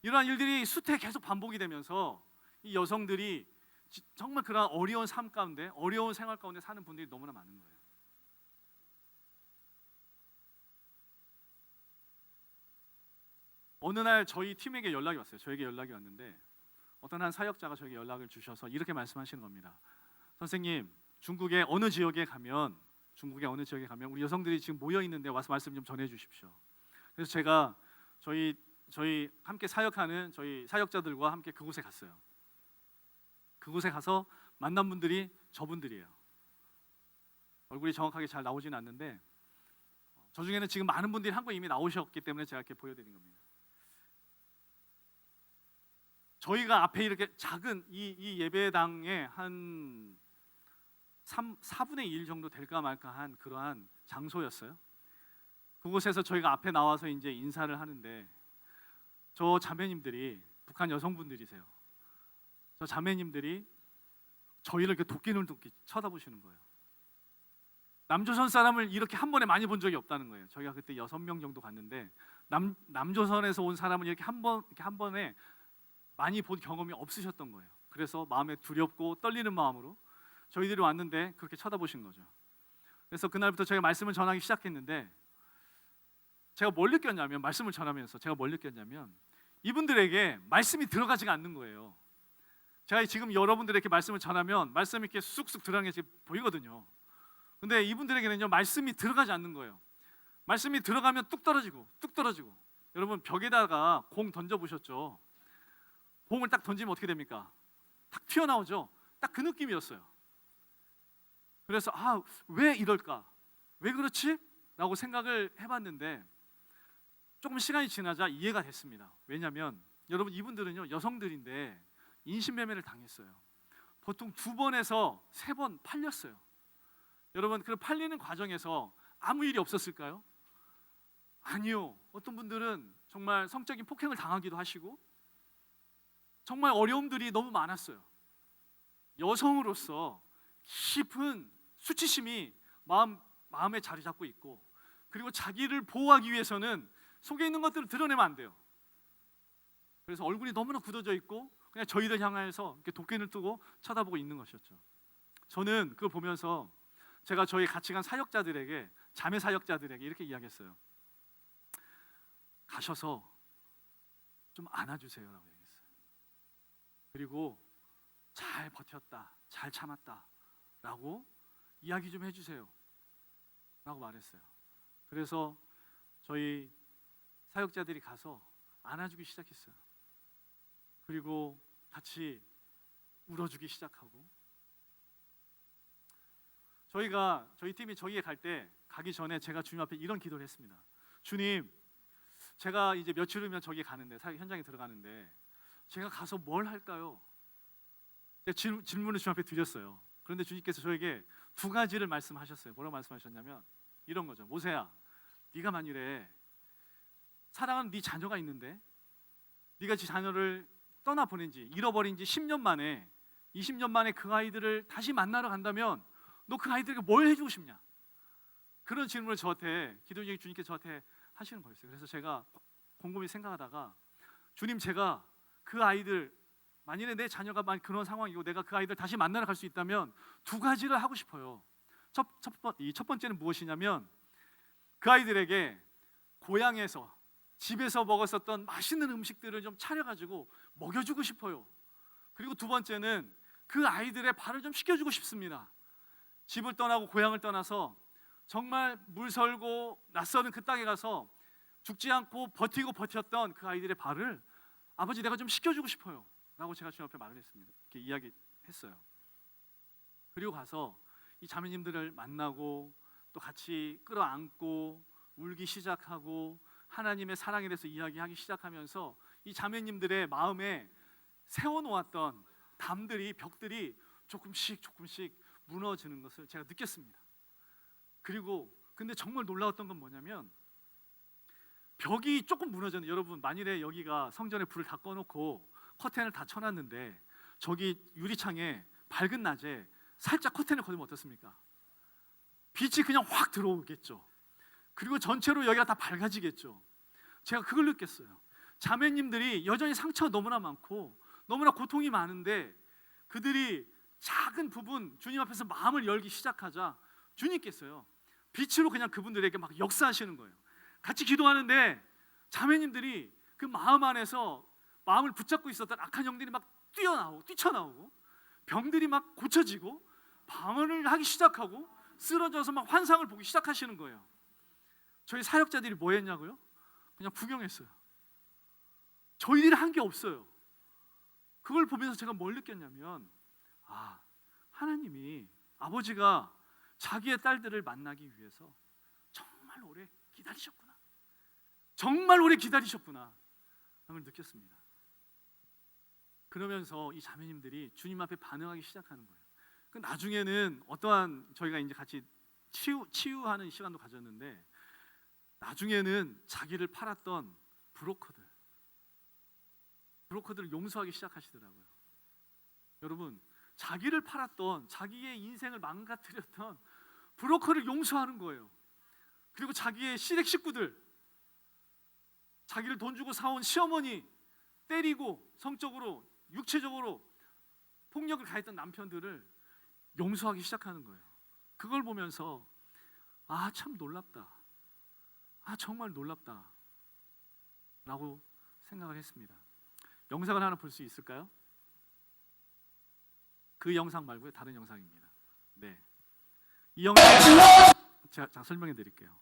이러한 일들이 수태 계속 반복이 되면서 이 여성들이 정말 그런 어려운 삶 가운데, 어려운 생활 가운데 사는 분들이 너무나 많은 거예요. 어느 날 저희 팀에게 연락이 왔어요. 저에게 연락이 왔는데 어떤 한 사역자가 저에게 연락을 주셔서 이렇게 말씀하시는 겁니다. 선생님, 중국의 어느 지역에 가면 우리 여성들이 지금 모여 있는데 와서 말씀 좀 전해 주십시오. 그래서 제가 저희 함께 사역하는 저희 사역자들과 함께 그곳에 갔어요. 그곳에 가서 만난 분들이 저분들이에요. 얼굴이 정확하게 잘 나오지는 않는데 저 중에는 지금 많은 분들이 한국에 이미 나오셨기 때문에 제가 이렇게 보여드린 겁니다. 저희가 앞에 이렇게 작은 이 예배당에 한 4분의 1 정도 될까 말까 한 그러한 장소였어요. 그곳에서 저희가 앞에 나와서 이제 인사를 하는데 저 자매님들이 북한 여성분들이세요. 저 자매님들이 저희를 이렇게 도끼 쳐다보시는 거예요. 남조선 사람을 이렇게 한 번에 많이 본 적이 없다는 거예요. 저희가 그때 6명 정도 갔는데 남조선에서 온 사람을 이렇게 한 번에 많이 본 경험이 없으셨던 거예요. 그래서 마음에 두렵고 떨리는 마음으로 저희들이 왔는데 그렇게 쳐다보신 거죠. 그래서 그날부터 저희가 말씀을 전하기 시작했는데 제가 뭘 느꼈냐면, 말씀을 전하면서 제가 뭘 느꼈냐면 이분들에게 말씀이 들어가지가 않는 거예요. 제가 지금 여러분들에게 말씀을 전하면 말씀이 이렇게 쑥쑥 들어가는 게 보이거든요. 근데 이분들에게는요 말씀이 들어가지 않는 거예요. 말씀이 들어가면 뚝 떨어지고 뚝 떨어지고. 여러분 벽에다가 공 던져보셨죠? 공을 딱 던지면 어떻게 됩니까? 탁 튀어나오죠? 딱 그 느낌이었어요. 그래서 왜 이럴까? 왜 그렇지? 라고 생각을 해봤는데 조금 시간이 지나자 이해가 됐습니다. 왜냐하면 여러분 이분들은요 여성들인데 인신매매를 당했어요. 보통 2번에서 3번 팔렸어요. 여러분 그 팔리는 과정에서 아무 일이 없었을까요? 아니요. 어떤 분들은 정말 성적인 폭행을 당하기도 하시고 정말 어려움들이 너무 많았어요. 여성으로서 깊은 수치심이 마음에 자리 잡고 있고, 그리고 자기를 보호하기 위해서는 속에 있는 것들을 드러내면 안 돼요. 그래서 얼굴이 너무나 굳어져 있고 그냥 저희를 향해서 이렇게 도끼를 뜨고 쳐다보고 있는 것이었죠. 저는 그걸 보면서 제가 저희 같이 간 사역자들에게, 자매 사역자들에게 이렇게 이야기했어요. 가셔서 좀 안아주세요라고 얘기했어요. 그리고 잘 버텼다, 잘 참았다, 라고 이야기 좀 해주세요 라고 말했어요. 그래서 저희 사역자들이 가서 안아주기 시작했어요. 그리고 같이 울어주기 시작하고, 저희 팀이 저기에 가기 전에 제가 주님 앞에 이런 기도를 했습니다. 주님, 제가 이제 며칠 후면 저기에 가는데, 사역 현장에 들어가는데 제가 가서 뭘 할까요? 제가 질문을 주님 앞에 드렸어요. 그런데 주님께서 저에게 두 가지를 말씀하셨어요. 뭐라고 말씀하셨냐면 이런 거죠. 모세야, 네가 만일에 사랑하는 네 자녀가 있는데 네가 그 자녀를 떠나보낸 지, 잃어버린 지 10년 만에, 20년 만에 그 아이들을 다시 만나러 간다면 너 그 아이들에게 뭘 해주고 싶냐? 그런 질문을 저한테, 기도 중에 주님께서 저한테 하시는 거였어요. 그래서 제가 곰곰이 생각하다가, 주님, 제가 그 아이들, 만일에 내 자녀가 그런 상황이고 내가 그 아이들 다시 만나러 갈 수 있다면 두 가지를 하고 싶어요. 첫 번째는 무엇이냐면 그 아이들에게 고향에서, 집에서 먹었었던 맛있는 음식들을 좀 차려가지고 먹여주고 싶어요. 그리고 두 번째는 그 아이들의 발을 좀 씻겨주고 싶습니다. 집을 떠나고 고향을 떠나서 정말 물설고 낯서는 그 땅에 가서 죽지 않고 버텼던 그 아이들의 발을 아버지 내가 좀 씻겨주고 싶어요 라고 제가 주님 앞에 말을 했습니다. 이렇게 이야기했어요. 그리고 가서 이 자매님들을 만나고 또 같이 끌어안고 울기 시작하고 하나님의 사랑에 대해서 이야기하기 시작하면서 이 자매님들의 마음에 세워놓았던 벽들이 조금씩 무너지는 것을 제가 느꼈습니다. 그리고 근데 정말 놀라웠던 건 뭐냐면, 벽이 조금 무너졌는데, 여러분 만일에 여기가 성전에 불을 다 꺼놓고 커튼을 다 쳐놨는데 저기 유리창에 밝은 낮에 살짝 커튼을 걷으면 어떻습니까? 빛이 그냥 확 들어오겠죠. 그리고 전체로 여기가 다 밝아지겠죠. 제가 그걸 느꼈어요. 자매님들이 여전히 상처가 너무나 많고 너무나 고통이 많은데 그들이 작은 부분 주님 앞에서 마음을 열기 시작하자 주님께서요 빛으로 그냥 그분들에게 막 역사하시는 거예요. 같이 기도하는데 자매님들이 그 마음 안에서 마음을 붙잡고 있었던 악한 영들이 막 뛰쳐나오고 병들이 막 고쳐지고 방언을 하기 시작하고 쓰러져서 막 환상을 보기 시작하시는 거예요. 저희 사역자들이 뭐 했냐고요? 그냥 구경했어요. 저희들이 한 게 없어요. 그걸 보면서 제가 뭘 느꼈냐면, 하나님이, 아버지가 자기의 딸들을 만나기 위해서 정말 오래 기다리셨구나. 정말 오래 기다리셨구나. 그걸 느꼈습니다. 그러면서 이 자매님들이 주님 앞에 반응하기 시작하는 거예요. 그 나중에는 어떠한, 저희가 이제 같이 치유하는 시간도 가졌는데, 나중에는 자기를 팔았던 브로커들을 용서하기 시작하시더라고요. 여러분, 자기를 팔았던, 자기의 인생을 망가뜨렸던 브로커를 용서하는 거예요. 그리고 자기의 시댁 식구들, 자기를 돈 주고 사온 시어머니 때리고 성적으로, 육체적으로 폭력을 가했던 남편들을 용서하기 시작하는 거예요. 그걸 보면서 참 놀랍다, 정말 놀랍다 라고 생각을 했습니다. 영상을 하나 볼 수 있을까요? 그 영상 말고요, 다른 영상입니다. 네, 이 영상 제가 설명해 드릴게요.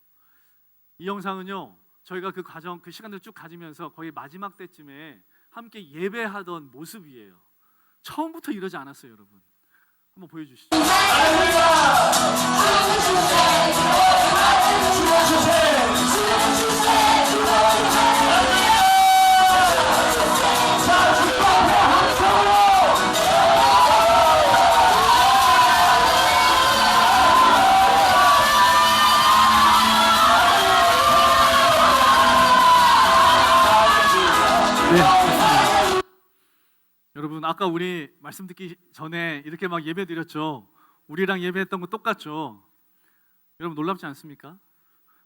이 영상은요, 저희가 그 과정, 그 시간을 쭉 가지면서 거의 마지막 때쯤에 함께 예배하던 모습이에요. 처음부터 이러지 않았어요, 여러분. 한번 보여주시죠. 여러분, 아까 우리 말씀 듣기 전에 이렇게 막 예배 드렸죠. 우리랑 예배했던 거 똑같죠. 여러분 놀랍지 않습니까?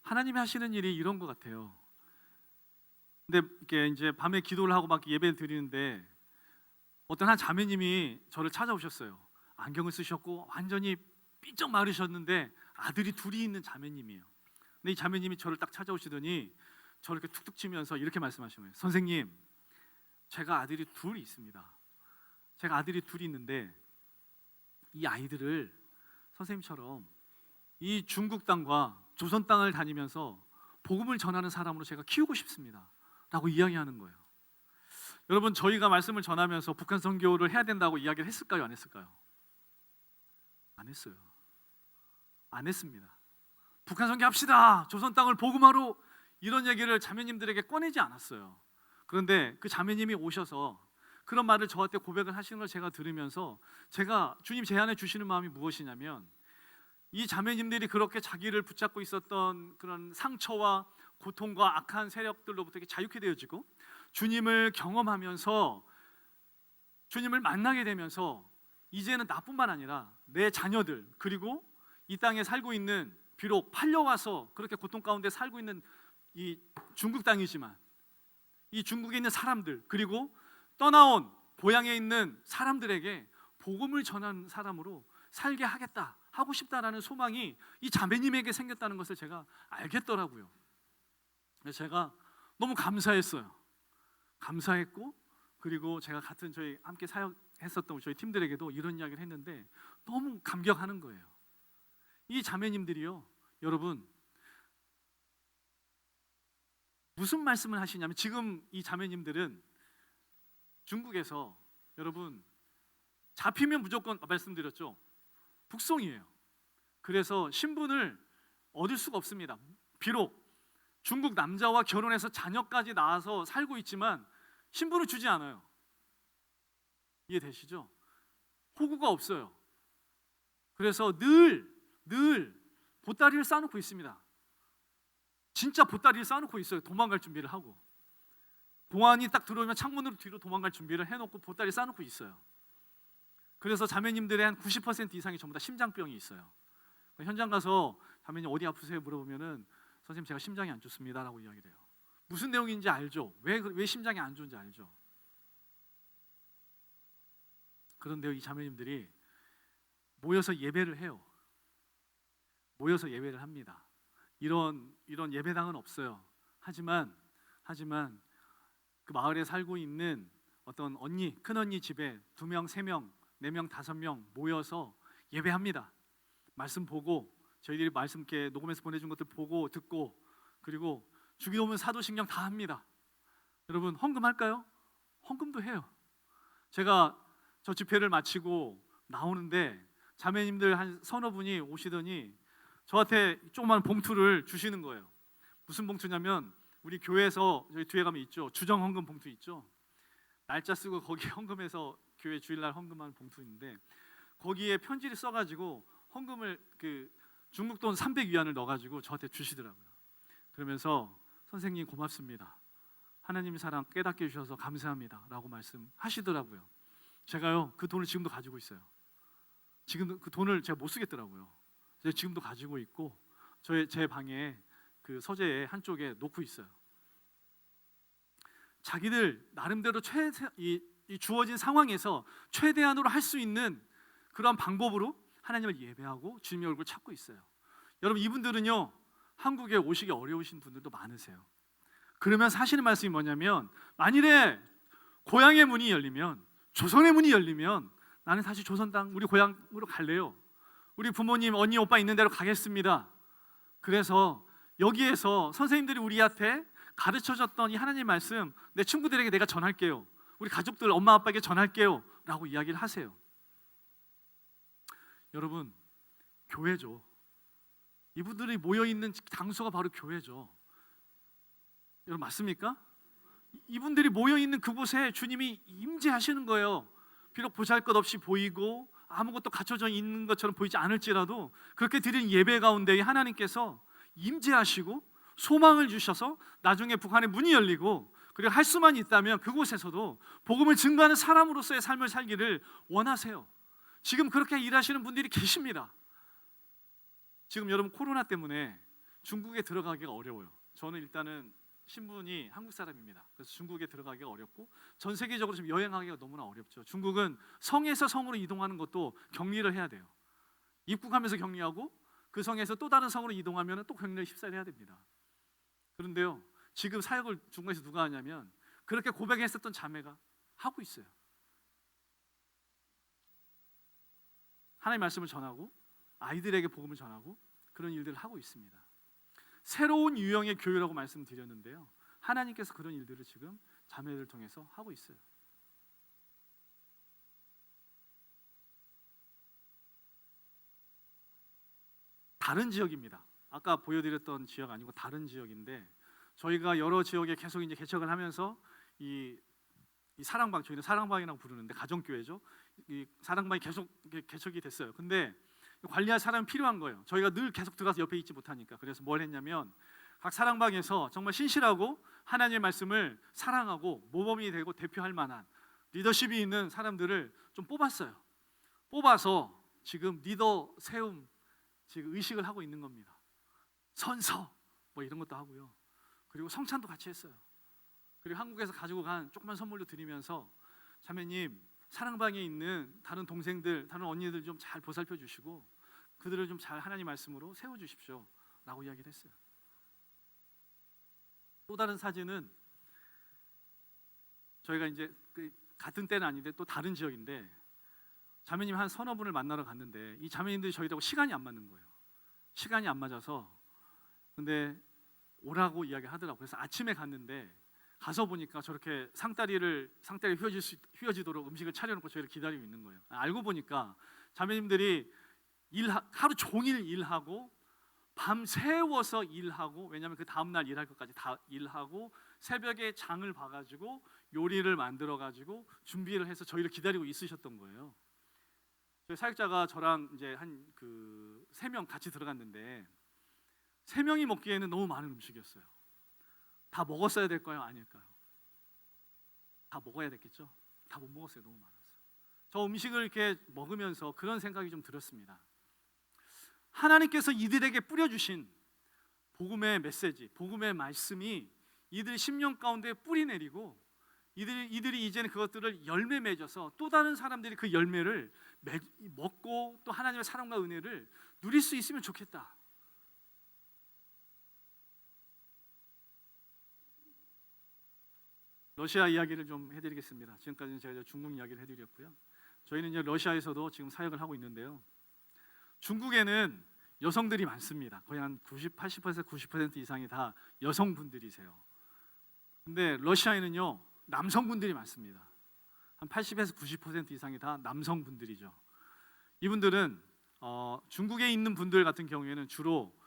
하나님이 하시는 일이 이런 것 같아요. 근데 이렇게 이제 밤에 기도를 하고 막 예배를 드리는데 어떤 한 자매님이 저를 찾아오셨어요. 안경을 쓰셨고 완전히 삐쩍 마르셨는데 아들이 둘이 있는 자매님이에요. 근데 이 자매님이 저를 딱 찾아오시더니 저를 이렇게 툭툭 치면서 이렇게 말씀하신 거예요. 선생님, 제가 아들이 둘이 있습니다. 제가 아들이 둘이 있는데 이 아이들을 선생님처럼 이 중국 땅과 조선 땅을 다니면서 복음을 전하는 사람으로 제가 키우고 싶습니다 라고 이야기하는 거예요. 여러분, 저희가 말씀을 전하면서 북한 선교를 해야 된다고 이야기를 했을까요? 안 했을까요? 안 했어요. 안 했습니다. 북한 선교합시다, 조선 땅을 복음화로, 이런 얘기를 자매님들에게 꺼내지 않았어요. 그런데 그 자매님이 오셔서 그런 말을 저한테 고백을 하시는 걸 제가 들으면서 제가 주님 제안해 주시는 마음이 무엇이냐면, 이 자매님들이 그렇게 자기를 붙잡고 있었던 그런 상처와 고통과 악한 세력들로부터 이렇게 자유케 되어지고 주님을 경험하면서 주님을 만나게 되면서 이제는 나뿐만 아니라 내 자녀들, 그리고 이 땅에 살고 있는, 비록 팔려와서 그렇게 고통 가운데 살고 있는 이 중국 땅이지만 이 중국에 있는 사람들, 그리고 떠나온 고향에 있는 사람들에게 복음을 전하는 사람으로 살게 하겠다, 하고 싶다라는 소망이 이 자매님에게 생겼다는 것을 제가 알겠더라고요. 그래서 제가 너무 감사했어요. 감사했고, 그리고 제가 같은 저희 함께 사역했었던 저희 팀들에게도 이런 이야기를 했는데 너무 감격하는 거예요. 이 자매님들이요, 여러분, 무슨 말씀을 하시냐면, 지금 이 자매님들은 중국에서, 여러분, 잡히면 무조건 말씀드렸죠, 북송이에요. 그래서 신분을 얻을 수가 없습니다. 비록 중국 남자와 결혼해서 자녀까지 낳아서 살고 있지만 신분을 주지 않아요. 이해되시죠? 호구가 없어요. 그래서 늘 보따리를 싸놓고 있습니다. 진짜 보따리를 싸놓고 있어요. 도망갈 준비를 하고, 공안이 딱 들어오면 창문으로 뒤로 도망갈 준비를 해놓고 보따리 싸놓고 있어요. 그래서 자매님들의 한 90% 이상이 전부 다 심장병이 있어요. 현장 가서 자매님 어디 아프세요? 물어보면은 선생님 제가 심장이 안 좋습니다 라고 이야기를 해요. 무슨 내용인지 알죠? 왜 심장이 안 좋은지 알죠? 그런데요, 이 자매님들이 모여서 예배를 해요. 모여서 예배를 합니다. 이런 예배당은 없어요. 하지만 그 마을에 살고 있는 어떤 언니, 큰 언니 집에 2명, 3명, 4명, 5명 모여서 예배합니다. 말씀 보고, 저희들이 말씀 이렇게 녹음해서 보내준 것들 보고 듣고, 그리고 주기도문, 사도신경 다 합니다. 여러분, 헌금할까요? 헌금도 해요. 제가 저 집회를 마치고 나오는데 자매님들 한 서너 분이 오시더니 저한테 조그만 봉투를 주시는 거예요. 무슨 봉투냐면, 우리 교회에서 저희 뒤에 가면 있죠, 주정 헌금 봉투 있죠. 날짜 쓰고 거기 헌금해서 교회 주일날 헌금하는 봉투 있는데, 거기에 편지를 써가지고 헌금을 중국 돈 300위안을 넣어가지고 저한테 주시더라고요. 그러면서 선생님 고맙습니다, 하나님 사랑 깨닫게 해주셔서 감사합니다 라고 말씀하시더라고요. 제가요, 그 돈을 지금도 가지고 있어요. 지금 그 돈을 제가 못 쓰겠더라고요. 제가 지금도 가지고 있고 제 방에 그 서재의 한쪽에 놓고 있어요. 자기들 나름대로 이 주어진 상황에서 최대한으로 할 수 있는 그런 방법으로 하나님을 예배하고 주님의 얼굴을 찾고 있어요. 여러분, 이분들은요, 한국에 오시기 어려우신 분들도 많으세요. 그러면서 하시는 말씀이 뭐냐면, 만일에 고향의 문이 열리면, 조선의 문이 열리면 나는 다시 조선 땅, 우리 고향으로 갈래요. 우리 부모님, 언니, 오빠 있는 데로 가겠습니다. 그래서 여기에서 선생님들이 우리한테 가르쳐줬던 이 하나님 말씀 내 친구들에게 내가 전할게요. 우리 가족들, 엄마, 아빠에게 전할게요 라고 이야기를 하세요. 여러분, 교회죠. 이분들이 모여있는 장소가 바로 교회죠. 여러분, 맞습니까? 이분들이 모여있는 그곳에 주님이 임재하시는 거예요. 비록 보잘것없이 보이고 아무것도 갖춰져 있는 것처럼 보이지 않을지라도, 그렇게 드린 예배 가운데 하나님께서 임재하시고 소망을 주셔서 나중에 북한의 문이 열리고, 그리고 할 수만 있다면 그곳에서도 복음을 증거하는 사람으로서의 삶을 살기를 원하세요. 지금 그렇게 일하시는 분들이 계십니다. 지금 여러분, 코로나 때문에 중국에 들어가기가 어려워요. 저는 일단은 신분이 한국 사람입니다. 그래서 중국에 들어가기가 어렵고, 전 세계적으로 지금 여행하기가 너무나 어렵죠. 중국은 성에서 성으로 이동하는 것도 격리를 해야 돼요. 입국하면서 격리하고, 그 성에서 또 다른 성으로 이동하면 또 격리를 휩싸려 해야 됩니다. 그런데요, 지금 사역을 중국에서 누가 하냐면 그렇게 고백했었던 자매가 하고 있어요. 하나님의 말씀을 전하고 아이들에게 복음을 전하고 그런 일들을 하고 있습니다. 새로운 유형의 교회라고 말씀드렸는데요. 하나님께서 그런 일들을 지금 자매들을 통해서 하고 있어요. 다른 지역입니다. 아까 보여드렸던 지역 아니고 다른 지역인데 저희가 여러 지역에 계속 이제 개척을 하면서 이 사랑방, 저희는 사랑방이라고 부르는데 가정교회죠. 이 사랑방이 계속 개척이 됐어요. 근데 관리할 사람이 필요한 거예요. 저희가 늘 계속 들어가서 옆에 있지 못하니까. 그래서 뭘 했냐면 각 사랑방에서 정말 신실하고 하나님의 말씀을 사랑하고 모범이 되고 대표할 만한 리더십이 있는 사람들을 좀 뽑았어요. 뽑아서 지금 리더 세움 지금 의식을 하고 있는 겁니다. 선서 뭐 이런 것도 하고요. 그리고 성찬도 같이 했어요. 그리고 한국에서 가지고 간 조그만 선물도 드리면서 자매님 사랑방에 있는 다른 동생들, 다른 언니들 좀 잘 보살펴 주시고 그들을 좀 잘 하나님 말씀으로 세워 주십시오 라고 이야기를 했어요. 또 다른 사진은 저희가 이제 같은 때는 아닌데 또 다른 지역인데 자매님 한 서너 분을 만나러 갔는데 이 자매님들이 저희하고 시간이 안 맞는 거예요. 시간이 안 맞아서 근데 오라고 이야기하더라고요. 그래서 아침에 갔는데 가서 보니까 저렇게 상다리가 휘어지도록 음식을 차려놓고 저희를 기다리고 있는 거예요. 알고 보니까 자매님들이 하루 종일 일하고 밤 새워서 일하고 왜냐하면 그 다음날 일할 것까지 다 일하고 새벽에 장을 봐가지고 요리를 만들어가지고 준비를 해서 저희를 기다리고 있으셨던 거예요. 저희 사역자가 저랑 이제 한 3명 같이 들어갔는데 3명이 먹기에는 너무 많은 음식이었어요. 다 먹었어야 될까요? 아닐까요? 다 먹어야 됐겠죠? 다 못 먹었어요. 너무 많아서. 저 음식을 이렇게 먹으면서 그런 생각이 좀 들었습니다. 하나님께서 이들에게 뿌려주신 복음의 메시지, 복음의 말씀이 이들 심령 가운데 뿌리 내리고 이들이 이제는 그것들을 열매 맺어서 또 다른 사람들이 그 열매를 먹고 또 하나님의 사랑과 은혜를 누릴 수 있으면 좋겠다. 러시아 이야기를 좀 해드리겠습니다. 지금까지는 제가 중국 이야기를 해드렸고요. 저희는 이제 러시아에서도 지금 사역을 하고 있는데요. 중국에는 여성들이 많습니다. 거의 한 80% 90% 이상이 다 여성분들이세요. 근데 러시아에는요 남성분들이 많습니다. 한 80에서 90% 이상이 다 남성분들이죠. 이분들은 중국에 있는 분들 같은 경우에는 주로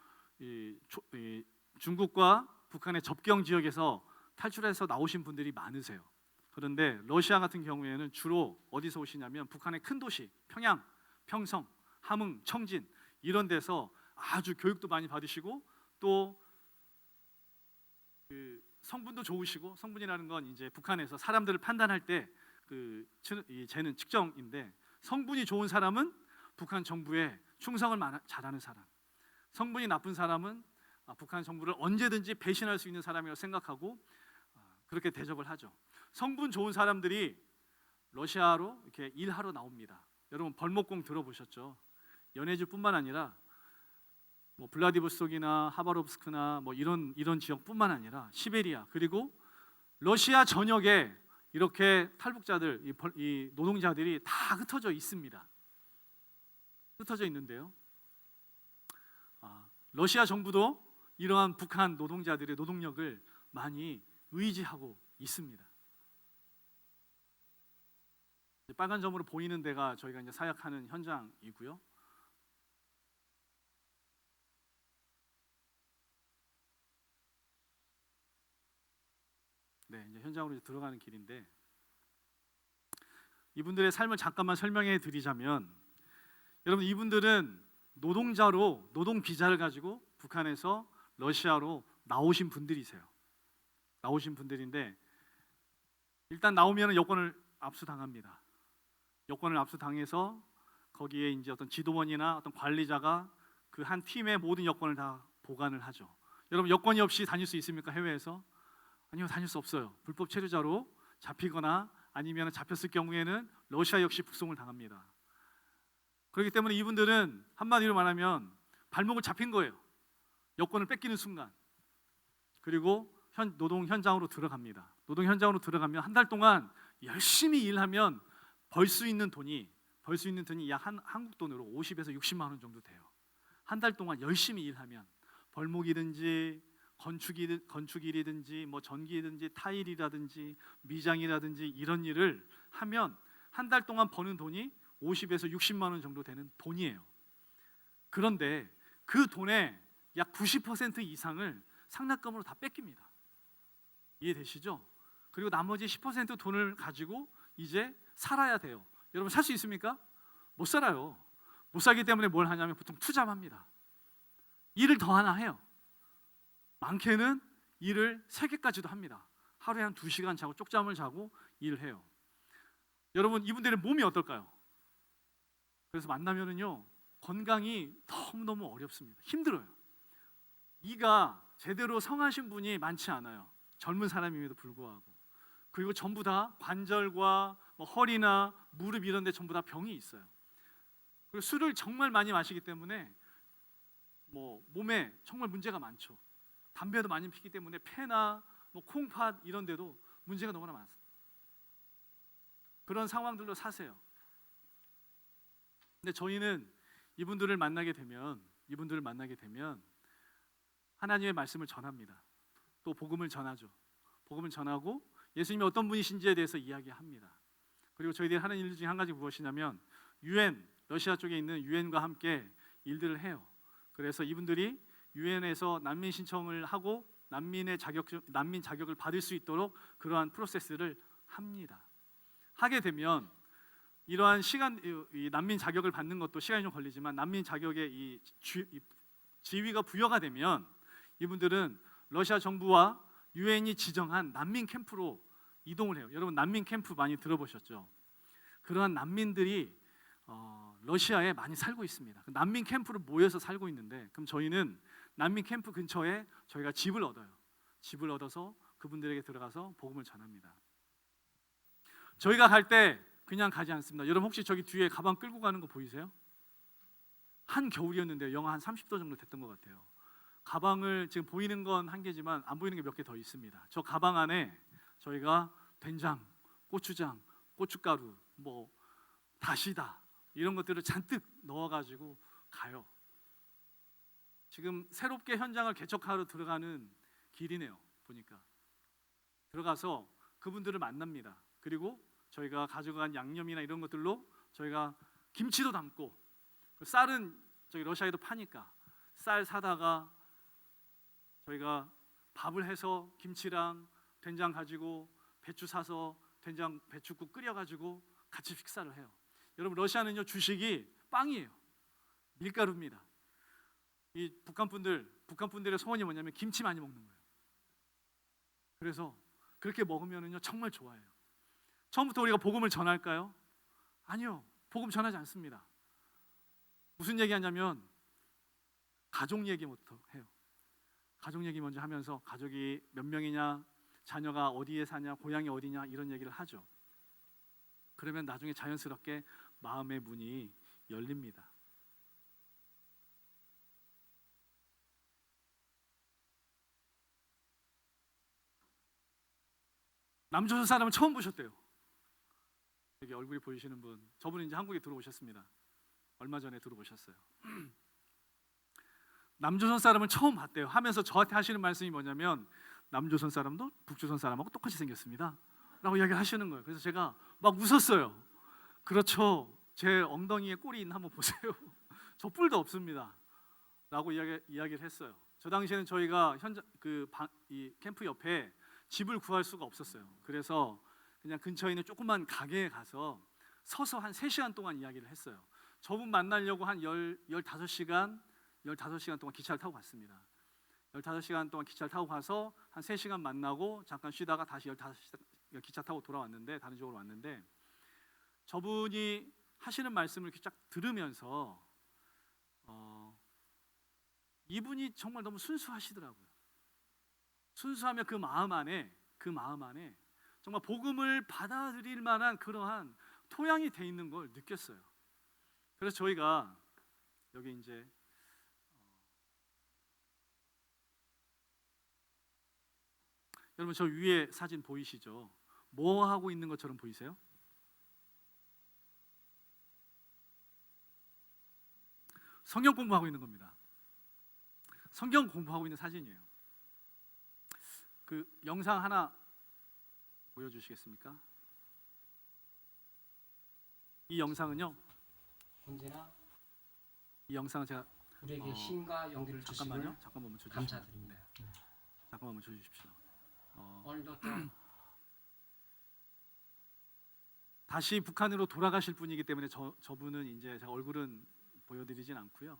중국과 북한의 접경 지역에서 탈출해서 나오신 분들이 많으세요. 그런데 러시아 같은 경우에는 주로 어디서 오시냐면 북한의 큰 도시 평양, 평성, 함흥, 청진 이런 데서 아주 교육도 많이 받으시고 또 성분도 좋으시고 성분이라는 건 이제 북한에서 사람들을 판단할 때 재는 측정인데 성분이 좋은 사람은 북한 정부에 충성을 잘하는 사람, 성분이 나쁜 사람은 북한 정부를 언제든지 배신할 수 있는 사람이라고 생각하고 그렇게 대접을 하죠. 성분 좋은 사람들이 러시아로 이렇게 일하러 나옵니다. 여러분 벌목공 들어보셨죠? 연해주뿐만 아니라 뭐 블라디보스톡이나 하바롭스크나 뭐 이런 지역뿐만 아니라 시베리아 그리고 러시아 전역에 이렇게 탈북자들, 이 노동자들이 다 흩어져 있습니다. 흩어져 있는데요. 러시아 정부도 이러한 북한 노동자들의 노동력을 많이 의지하고 있습니다. 빨간 점으로 보이는 데가 저희가 이제 사역하는 현장이고요. 네, 이제 현장으로 들어가는 길인데 이분들의 삶을 잠깐만 설명해 드리자면 여러분 이분들은 노동자로 노동 비자를 가지고 북한에서 러시아로 나오신 분들이세요. 나오신 분들인데 일단 나오면 여권을 압수당합니다. 여권을 압수당해서 거기에 이제 어떤 지도원이나 어떤 관리자가 그 한 팀의 모든 여권을 다 보관을 하죠. 여러분 여권이 없이 다닐 수 있습니까? 해외에서? 아니요, 다닐 수 없어요. 불법 체류자로 잡히거나 아니면 잡혔을 경우에는 러시아 역시 북송을 당합니다. 그렇기 때문에 이분들은 한마디로 말하면 발목을 잡힌 거예요. 여권을 뺏기는 순간. 그리고 노동 현장으로 들어갑니다. 노동 현장으로 들어가면 한 달 동안 열심히 일하면 벌 수 있는 돈이 벌 수 있는 돈이 약 한국 돈으로 50에서 60만 원 정도 돼요. 한 달 동안 열심히 일하면 벌목이든지 건축일이든지 뭐 전기이든지 타일이라든지 미장이라든지 이런 일을 하면 한 달 동안 버는 돈이 50에서 60만 원 정도 되는 돈이에요. 그런데 그 돈의 약 90% 이상을 상납금으로 다 뺏깁니다. 이해되시죠? 그리고 나머지 10% 돈을 가지고 이제 살아야 돼요. 여러분 살 수 있습니까? 못 살아요. 못 살기 때문에 뭘 하냐면 보통 투잡합니다. 일을 더 하나 해요. 많게는 일을 3개까지도 합니다. 하루에 한 2시간 자고 쪽잠을 자고 일을 해요. 여러분 이분들의 몸이 어떨까요? 그래서 만나면은요 건강이 너무너무 어렵습니다. 힘들어요. 이가 제대로 성하신 분이 많지 않아요. 젊은 사람임에도 불구하고. 그리고 전부 다 관절과 뭐 허리나 무릎 이런 데 전부 다 병이 있어요. 그리고 술을 정말 많이 마시기 때문에 뭐 몸에 정말 문제가 많죠. 담배도 많이 피기 때문에 폐나 뭐 콩팥 이런 데도 문제가 너무나 많습니다. 그런 상황들로 사세요. 근데 저희는 이분들을 만나게 되면 하나님의 말씀을 전합니다. 또 복음을 전하죠. 복음을 전하고 예수님이 어떤 분이신지에 대해서 이야기합니다. 그리고 저희들이 하는 일 중에 한 가지 무엇이냐면 러시아 쪽에 있는 유엔과 함께 일들을 해요. 그래서 이분들이 유엔에서 난민 신청을 하고 난민 자격을 받을 수 있도록 그러한 프로세스를 합니다. 하게 되면 이러한 이 난민 자격을 받는 것도 시간이 좀 걸리지만 난민 자격의 이 지위가 부여가 되면 이분들은 러시아 정부와 유엔이 지정한 난민 캠프로 이동을 해요. 여러분 난민 캠프 많이 들어보셨죠? 그러한 난민들이 러시아에 많이 살고 있습니다. 난민 캠프로 모여서 살고 있는데 그럼 저희는 난민 캠프 근처에 저희가 집을 얻어요. 집을 얻어서 그분들에게 들어가서 복음을 전합니다. 저희가 갈 때 그냥 가지 않습니다. 여러분 혹시 저기 뒤에 가방 끌고 가는 거 보이세요? 한겨울이었는데요. 영하 한 30도 정도 됐던 것 같아요. 가방을 지금 보이는 건 한 개지만 안 보이는 게 몇 개 더 있습니다. 저 가방 안에 저희가 된장, 고추장, 고춧가루, 뭐 다시다 이런 것들을 잔뜩 넣어가지고 가요. 지금 새롭게 현장을 개척하러 들어가는 길이네요. 보니까 들어가서 그분들을 만납니다. 그리고 저희가 가져간 양념이나 이런 것들로 저희가 김치도 담고 쌀은 저기 러시아에도 파니까 쌀 사다가 저희가 밥을 해서 김치랑 된장 가지고 배추 사서 된장 배추국 끓여가지고 같이 식사를 해요. 여러분 러시아는요 주식이 빵이에요. 밀가루입니다. 이 북한 분들의 소원이 뭐냐면 김치 많이 먹는 거예요. 그래서 그렇게 먹으면은요 정말 좋아해요. 처음부터 우리가 복음을 전할까요? 아니요, 복음 전하지 않습니다. 무슨 얘기하냐면 가족 얘기부터 해요. 가족 얘기 먼저 하면서 가족이 몇 명이냐, 자녀가 어디에 사냐, 고향이 어디냐 이런 얘기를 하죠. 그러면 나중에 자연스럽게 마음의 문이 열립니다. 남조선 사람은 처음 보셨대요. 여기 얼굴이 보이시는 분, 저분은 이제 한국에 들어오셨습니다. 얼마 전에 들어오셨어요. 남조선 사람을 처음 봤대요. 하면서 저한테 하시는 말씀이 뭐냐면 남조선 사람도 북조선 사람하고 똑같이 생겼습니다 라고 이야기를 하시는 거예요. 그래서 제가 막 웃었어요. 그렇죠, 제 엉덩이에 꿀이 있나 한번 보세요. 저 뿔도 없습니다 라고 이야기를 했어요. 저 당시에는 저희가 이 캠프 옆에 집을 구할 수가 없었어요. 그래서 그냥 근처에 있는 조그만 가게에 가서 서서 한 3시간 동안 이야기를 했어요. 저분 만나려고 한 15시간 동안 기차를 타고 갔습니다. 15시간 동안 기차를 타고 가서 한 3시간 만나고 잠깐 쉬다가 다시 15시간 기차 타고 돌아왔는데 다른 쪽으로 왔는데 저분이 하시는 말씀을 이렇게 쫙 들으면서 이분이 정말 너무 순수하시더라고요. 순수하며 그 마음 안에 정말 복음을 받아들일 만한 그러한 토양이 돼 있는 걸 느꼈어요. 그래서 저희가 여기 이제 여러분 저 위에 사진 보이시죠? 뭐 하고 있는 것처럼 보이세요? 성경 공부하고 있는 겁니다. 성경 공부하고 있는 사진이에요. 그 영상 하나 보여주시겠습니까? 이 영상은요. 언제나 이 영상은 제가 우리에게 힘과 용기를 주심을 잠깐만 멈춰 주십시오. 감사드립니다. 잠깐만 멈춰 주십시오. 오늘도 또 다시 북한으로 돌아가실 분이기 때문에 저분은 이제 제가 얼굴은 보여드리진 않고요.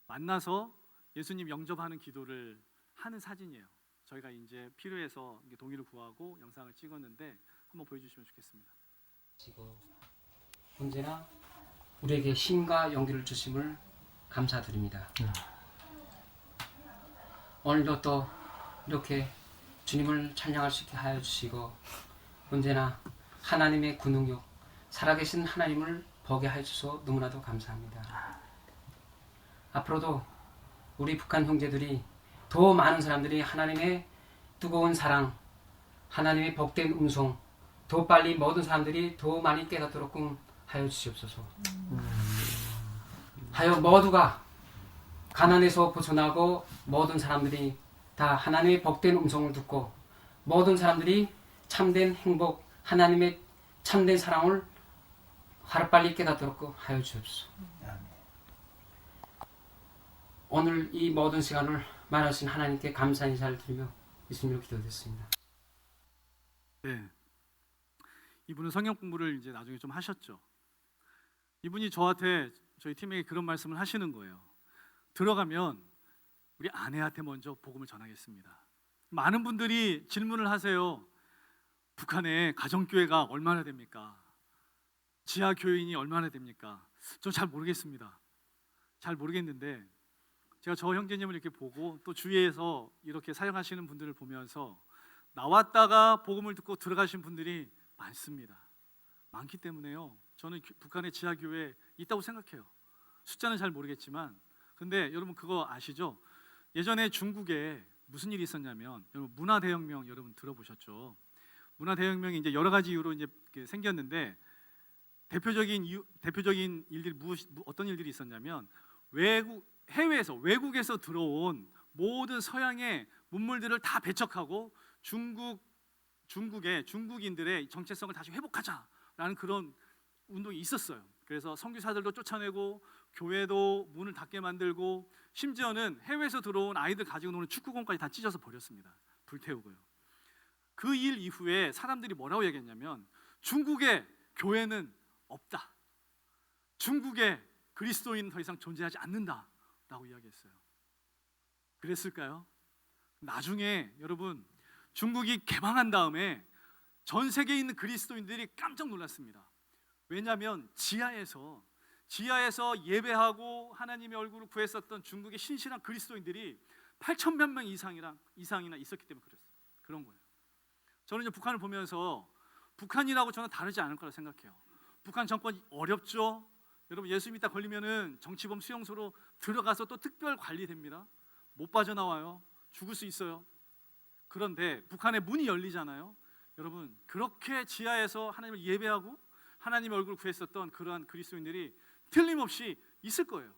만나서 예수님 영접하는 기도를 하는 사진이에요. 저희가 이제 필요해서 동의를 구하고 영상을 찍었는데 한번 보여주시면 좋겠습니다. 지고 언제나 우리에게 힘과 용기를 주심을 감사드립니다. 오늘도 또 이렇게 주님을 찬양할 수 있게 하여 주시고 언제나 하나님의 그 능력, 살아계신 하나님을 보게 하여 주셔서 너무나도 감사합니다. 앞으로도 우리 북한 형제들이 더 많은 사람들이 하나님의 뜨거운 사랑, 하나님의 복된 음성, 더 빨리 모든 사람들이 더 많이 깨닫도록 하여 주시옵소서. 하여 모두가 가난에서 벗어나고 모든 사람들이 다 하나님의 복된 음성을 듣고 모든 사람들이 참된 행복, 하나님의 참된 사랑을 하루빨리 깨닫도록 하여 주옵소서. 오늘 이 모든 시간을 말하신 하나님께 감사 인사를 드리며 예수님으로 기도드렸습니다. 네, 이분은 성경 공부를 이제 나중에 좀 하셨죠. 이분이 저한테 저희 팀에게 그런 말씀을 하시는 거예요. 들어가면 우리 아내한테 먼저 복음을 전하겠습니다. 많은 분들이 질문을 하세요. 북한에 가정교회가 얼마나 됩니까? 지하교인이 얼마나 됩니까? 저 잘 모르겠습니다. 잘 모르겠는데 제가 저 형제님을 이렇게 보고 또 주위에서 이렇게 사역하시는 분들을 보면서 나왔다가 복음을 듣고 들어가신 분들이 많습니다. 많기 때문에요. 저는 북한의 지하교회 있다고 생각해요. 숫자는 잘 모르겠지만 근데 여러분 그거 아시죠? 예전에 중국에 무슨 일이 있었냐면 여러분 문화대혁명 여러분 들어보셨죠? 문화대혁명이 이제 여러 가지 이유로 이제 생겼는데 대표적인 일들이 어떤 일들이 있었냐면 외국에서 들어온 모든 서양의 문물들을 다 배척하고 중국인들의 정체성을 다시 회복하자라는 그런 운동이 있었어요. 그래서 선교사들도 쫓아내고 교회도 문을 닫게 만들고 심지어는 해외에서 들어온 아이들 가지고 노는 축구공까지 다 찢어서 버렸습니다. 불태우고요. 그 일 이후에 사람들이 뭐라고 얘기했냐면 중국의 교회는 없다. 중국의 그리스도인은 더 이상 존재하지 않는다라고 이야기했어요. 그랬을까요? 나중에 여러분 중국이 개방한 다음에 전 세계에 있는 그리스도인들이 깜짝 놀랐습니다. 왜냐하면 지하에서 예배하고 하나님의 얼굴을 구했었던 중국의 신실한 그리스도인들이 8,000몇 명 이상이나 있었기 때문에 그런 거예요. 저는 이제 북한을 보면서 북한이라고 저는 다르지 않을 거라 생각해요. 북한 정권 어렵죠. 여러분 예수 믿다 걸리면은 정치범 수용소로 들어가서 또 특별 관리됩니다. 못 빠져나와요. 죽을 수 있어요. 그런데 북한의 문이 열리잖아요. 여러분 그렇게 지하에서 하나님을 예배하고 하나님의 얼굴을 구했었던 그러한 그리스도인들이 틀림없이 있을 거예요.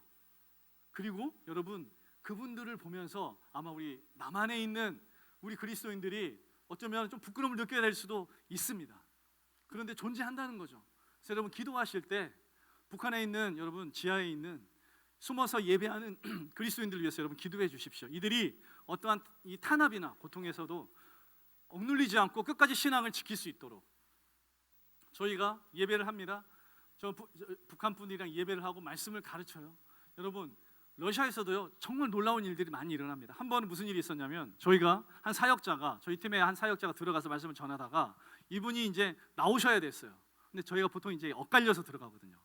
그리고 여러분 그분들을 보면서 아마 우리 남한에 있는 우리 그리스도인들이 어쩌면 좀 부끄러움을 느껴야 될 수도 있습니다. 그런데 존재한다는 거죠. 그래서 여러분 기도하실 때 북한에 있는 여러분 지하에 있는 숨어서 예배하는 그리스도인들을 위해서 여러분 기도해 주십시오. 이들이 어떠한 이 탄압이나 고통에서도 억눌리지 않고 끝까지 신앙을 지킬 수 있도록 저희가 예배를 합니다. 북한 분들이랑 예배를 하고 말씀을 가르쳐요. 여러분 러시아에서도요 정말 놀라운 일들이 많이 일어납니다. 한 번은 무슨 일이 있었냐면 저희 팀의 한 사역자가 들어가서 말씀을 전하다가 이분이 이제 나오셔야 됐어요. 근데 저희가 보통 이제 엇갈려서 들어가거든요.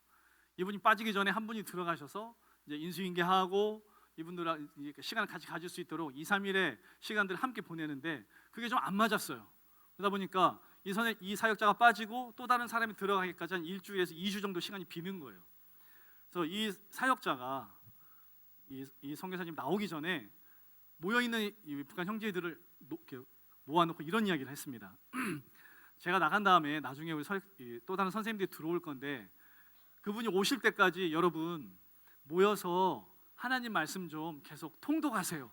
이분이 빠지기 전에 한 분이 들어가셔서 이제 인수인계하고 이분들랑 시간을 같이 가질 수 있도록 2, 3일의 시간들을 함께 보내는데 그게 좀 안 맞았어요. 그러다 보니까 이 사역자가 빠지고 또 다른 사람이 들어가기까지 한 일주일에서 2주 정도 시간이 비는 거예요. 그래서 이 사역자가 이 선교사님 나오기 전에 모여있는 이 북한 형제들을 모아놓고 이런 이야기를 했습니다. 제가 나간 다음에 나중에 우리 또 다른 선생님들이 들어올 건데 그분이 오실 때까지 여러분 모여서 하나님 말씀 좀 계속 통독하세요.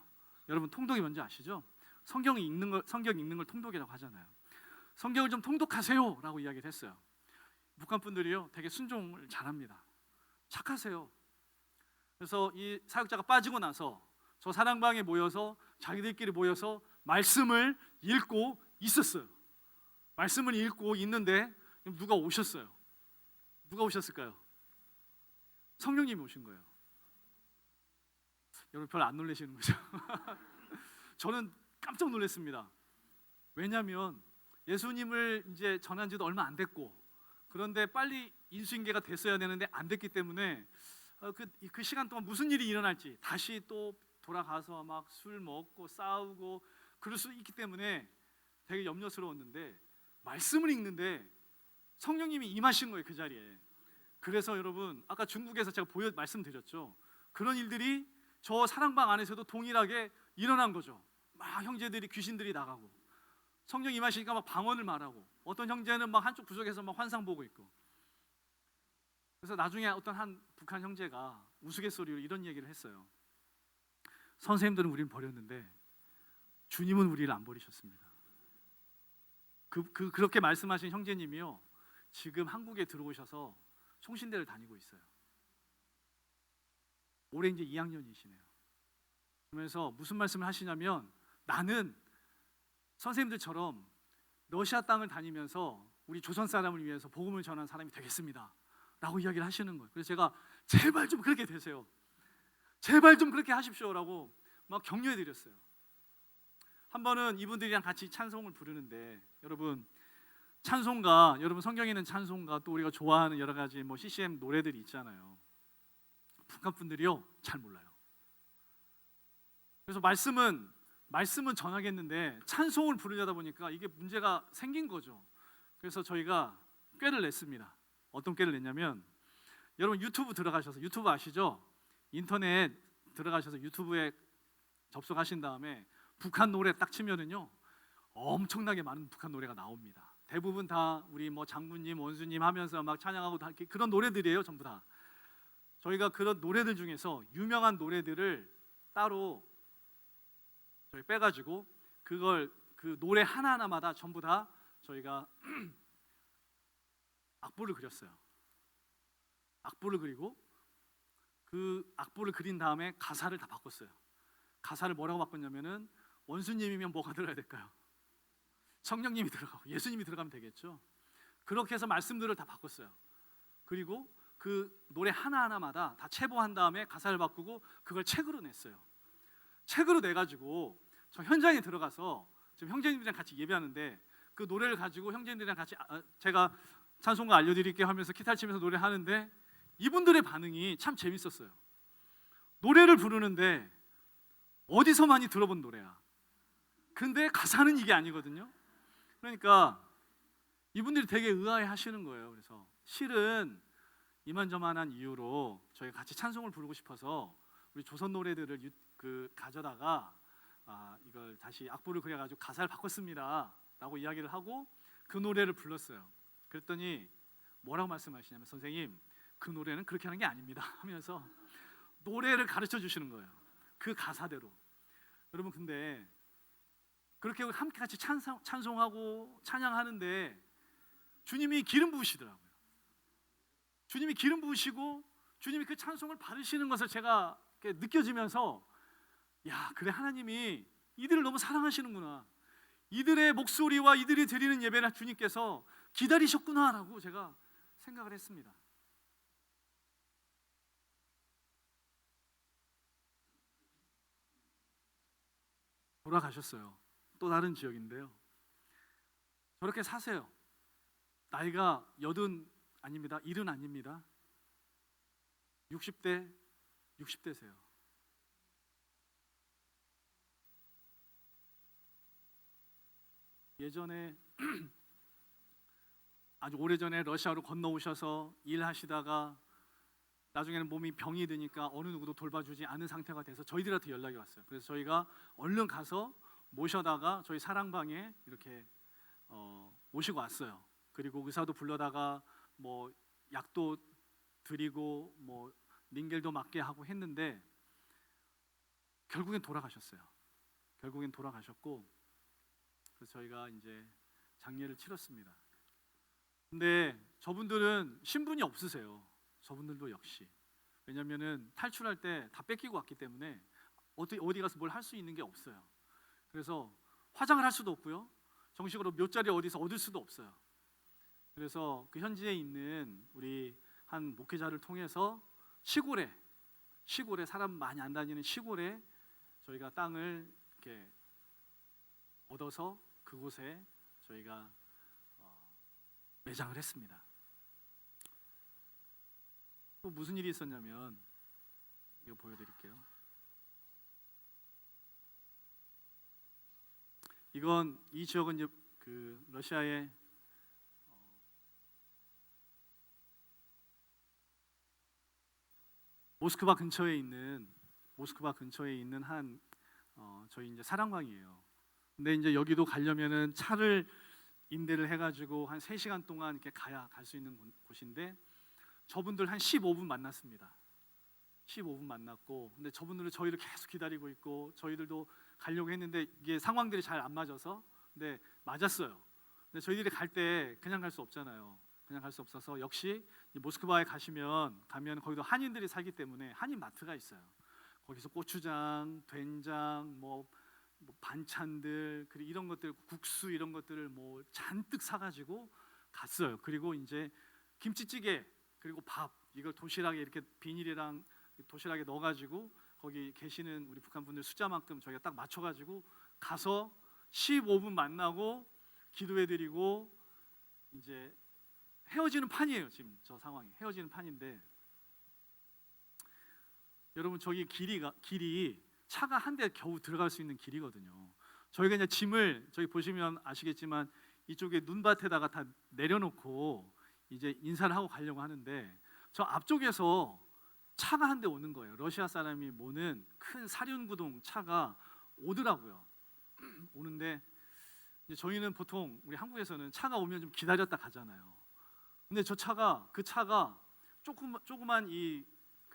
여러분 통독이 뭔지 아시죠? 성경 읽는 걸 통독이라고 하잖아요. 성경을 좀 통독하세요라고 이야기를 했어요. 북한 분들이요 되게 순종을 잘합니다. 착하세요. 그래서 이 사역자가 빠지고 나서 저 사랑방에 모여서 자기들끼리 모여서 말씀을 읽고 있었어요. 말씀을 읽고 있는데 누가 오셨어요. 누가 오셨을까요? 성령님이 오신 거예요. 여러분 별로 안 놀라시는 거죠? 저는 깜짝 놀랐습니다. 왜냐하면 예수님을 이제 전한 지도 얼마 안 됐고, 그런데 빨리 인수인계가 됐어야 되는데 안 됐기 때문에 그 시간 동안 무슨 일이 일어날지 다시 또 돌아가서 막 술 먹고 싸우고 그럴 수 있기 때문에 되게 염려스러웠는데, 말씀을 읽는데 성령님이 임하신 거예요, 그 자리에. 그래서 여러분 아까 중국에서 제가 말씀드렸죠. 그런 일들이 저 사랑방 안에서도 동일하게 일어난 거죠. 막 형제들이 귀신들이 나가고 성령 임하시니까 막 방언을 말하고, 어떤 형제는 막 한쪽 구석에서 막 환상 보고 있고. 그래서 나중에 어떤 한 북한 형제가 우스갯소리로 이런 얘기를 했어요. 선생님들은 우리를 버렸는데 주님은 우리를 안 버리셨습니다. 그렇게 말씀하신 형제님이요 지금 한국에 들어오셔서 총신대를 다니고 있어요. 올해 이제 2학년이시네요. 그러면서 무슨 말씀을 하시냐면, 나는 선생님들처럼 러시아 땅을 다니면서 우리 조선 사람을 위해서 복음을 전하는 사람이 되겠습니다 라고 이야기를 하시는 거예요. 그래서 제가 제발 좀 그렇게 되세요, 제발 좀 그렇게 하십시오라고 막 격려해 드렸어요. 한 번은 이분들이랑 같이 찬송을 부르는데, 여러분 찬송가, 여러분 성경에 있는 찬송가, 또 우리가 좋아하는 여러 가지 뭐 CCM 노래들이 있잖아요. 북한 분들이요 잘 몰라요. 그래서 말씀은 전하겠는데 찬송을 부르려다 보니까 이게 문제가 생긴 거죠. 그래서 저희가 꾀를 냈습니다. 어떤 꾀를 냈냐면, 여러분 유튜브 들어가셔서, 유튜브 아시죠? 인터넷 들어가셔서 유튜브에 접속하신 다음에 북한 노래 딱 치면은요 엄청나게 많은 북한 노래가 나옵니다. 대부분 다 우리 뭐 장군님, 원수님 하면서 막 찬양하고 다 그런 노래들이에요, 전부 다. 저희가 그런 노래들 중에서 유명한 노래들을 따로 저희 빼가지고 그걸 그 노래 하나하나마다 전부 다 저희가 악보를 그렸어요. 악보를 그리고 그 악보를 그린 다음에 가사를 다 바꿨어요. 가사를 뭐라고 바꿨냐면은, 원수님이면 뭐가 들어야 될까요? 성령님이 들어가고 예수님이 들어가면 되겠죠. 그렇게 해서 말씀들을 다 바꿨어요. 그리고 그 노래 하나하나마다 다 체보한 다음에 가사를 바꾸고 그걸 책으로 냈어요. 책으로 내가지고 저 현장에 들어가서 지금 형제님들이랑 같이 예배하는데, 그 노래를 가지고 형제님들이랑 같이 제가 찬송가 알려드릴게요 하면서 기타 치면서 노래하는데, 이분들의 반응이 참 재밌었어요. 노래를 부르는데 어디서 많이 들어본 노래야. 근데 가사는 이게 아니거든요. 그러니까 이분들이 되게 의아해 하시는 거예요. 그래서 실은 이만저만한 이유로 저희 같이 찬송을 부르고 싶어서 우리 조선 노래들을 가져다가 이걸 다시 악보를 그려가지고 가사를 바꿨습니다 라고 이야기를 하고 그 노래를 불렀어요. 그랬더니 뭐라고 말씀하시냐면, 선생님 그 노래는 그렇게 하는 게 아닙니다 하면서 노래를 가르쳐 주시는 거예요, 그 가사대로. 여러분 근데 그렇게 함께 같이 찬송하고 찬양하는데 주님이 기름 부으시더라고요. 주님이 기름 부으시고 주님이 그 찬송을 받으시는 것을 제가 느껴지면서, 야 그래 하나님이 이들을 너무 사랑하시는구나, 이들의 목소리와 이들이 드리는 예배를 주님께서 기다리셨구나라고 제가 생각을 했습니다. 돌아가셨어요. 또 다른 지역인데요. 저렇게 사세요. 나이가 80 아닙니다. 70 아닙니다. 60대세요. 예전에 아주 오래전에 러시아로 건너오셔서 일하시다가 나중에는 몸이 병이 드니까 어느 누구도 돌봐주지 않은 상태가 돼서 저희들한테 연락이 왔어요. 그래서 저희가 얼른 가서 모셔다가 저희 사랑방에 이렇게 모시고 왔어요. 그리고 의사도 불러다가 뭐 약도 드리고 뭐 링겔도 맞게 하고 했는데 결국엔 돌아가셨어요. 결국엔 돌아가셨고, 그래서 저희가 이제 장례를 치렀습니다. 근데 저분들은 신분이 없으세요. 저분들도 역시. 왜냐면은 탈출할 때 다 뺏기고 왔기 때문에 어디 가서 뭘 할 수 있는 게 없어요. 그래서 화장을 할 수도 없고요. 정식으로 묘자리 어디서 얻을 수도 없어요. 그래서 그 현지에 있는 우리 한 목회자를 통해서 시골에 사람 많이 안 다니는 시골에 저희가 땅을 이렇게 얻어서 그곳에 저희가 매장을 했습니다. 또 무슨 일이 있었냐면 이거 보여드릴게요. 이 지역은 이제 그 러시아의 모스크바 근처에 있는 한 저희 이제 사랑방이에요. 근데 이제 여기도 가려면은 차를 임대를 해가지고 한 3시간 동안 이렇게 가야 갈 수 있는 곳인데 저분들 한 15분 만났습니다. 15분 만났고, 근데 저분들은 저희를 계속 기다리고 있고 저희들도 가려고 했는데 이게 상황들이 잘 안 맞아서, 근데 맞았어요. 근데 저희들이 갈 때 그냥 갈 수 없잖아요. 그냥 갈 수 없어서 역시 모스크바에 가면 거기도 한인들이 살기 때문에 한인 마트가 있어요. 거기서 고추장, 된장, 뭐 반찬들, 그리고 이런 것들, 국수 이런 것들을 뭐 잔뜩 사가지고 갔어요. 그리고 이제 김치찌개 그리고 밥, 이걸 도시락에 이렇게 비닐이랑 도시락에 넣어가지고 거기 계시는 우리 북한 분들 숫자만큼 저희가 딱 맞춰가지고 가서 15분 만나고 기도해드리고 이제 헤어지는 판이에요. 지금 저 상황이 헤어지는 판인데, 여러분 저기 길이 차가 한 대 겨우 들어갈 수 있는 길이거든요. 저희가 이제 짐을 저기 보시면 아시겠지만 이쪽에 눈밭에다가 다 내려놓고 이제 인사를 하고 가려고 하는데 저 앞쪽에서 차가 한 대 오는 거예요. 러시아 사람이 모는 큰 사륜구동 차가 오더라고요. 오는데 이제 저희는 보통 우리 한국에서는 차가 오면 좀 기다렸다 가잖아요. 근데 그 차가 조그만 이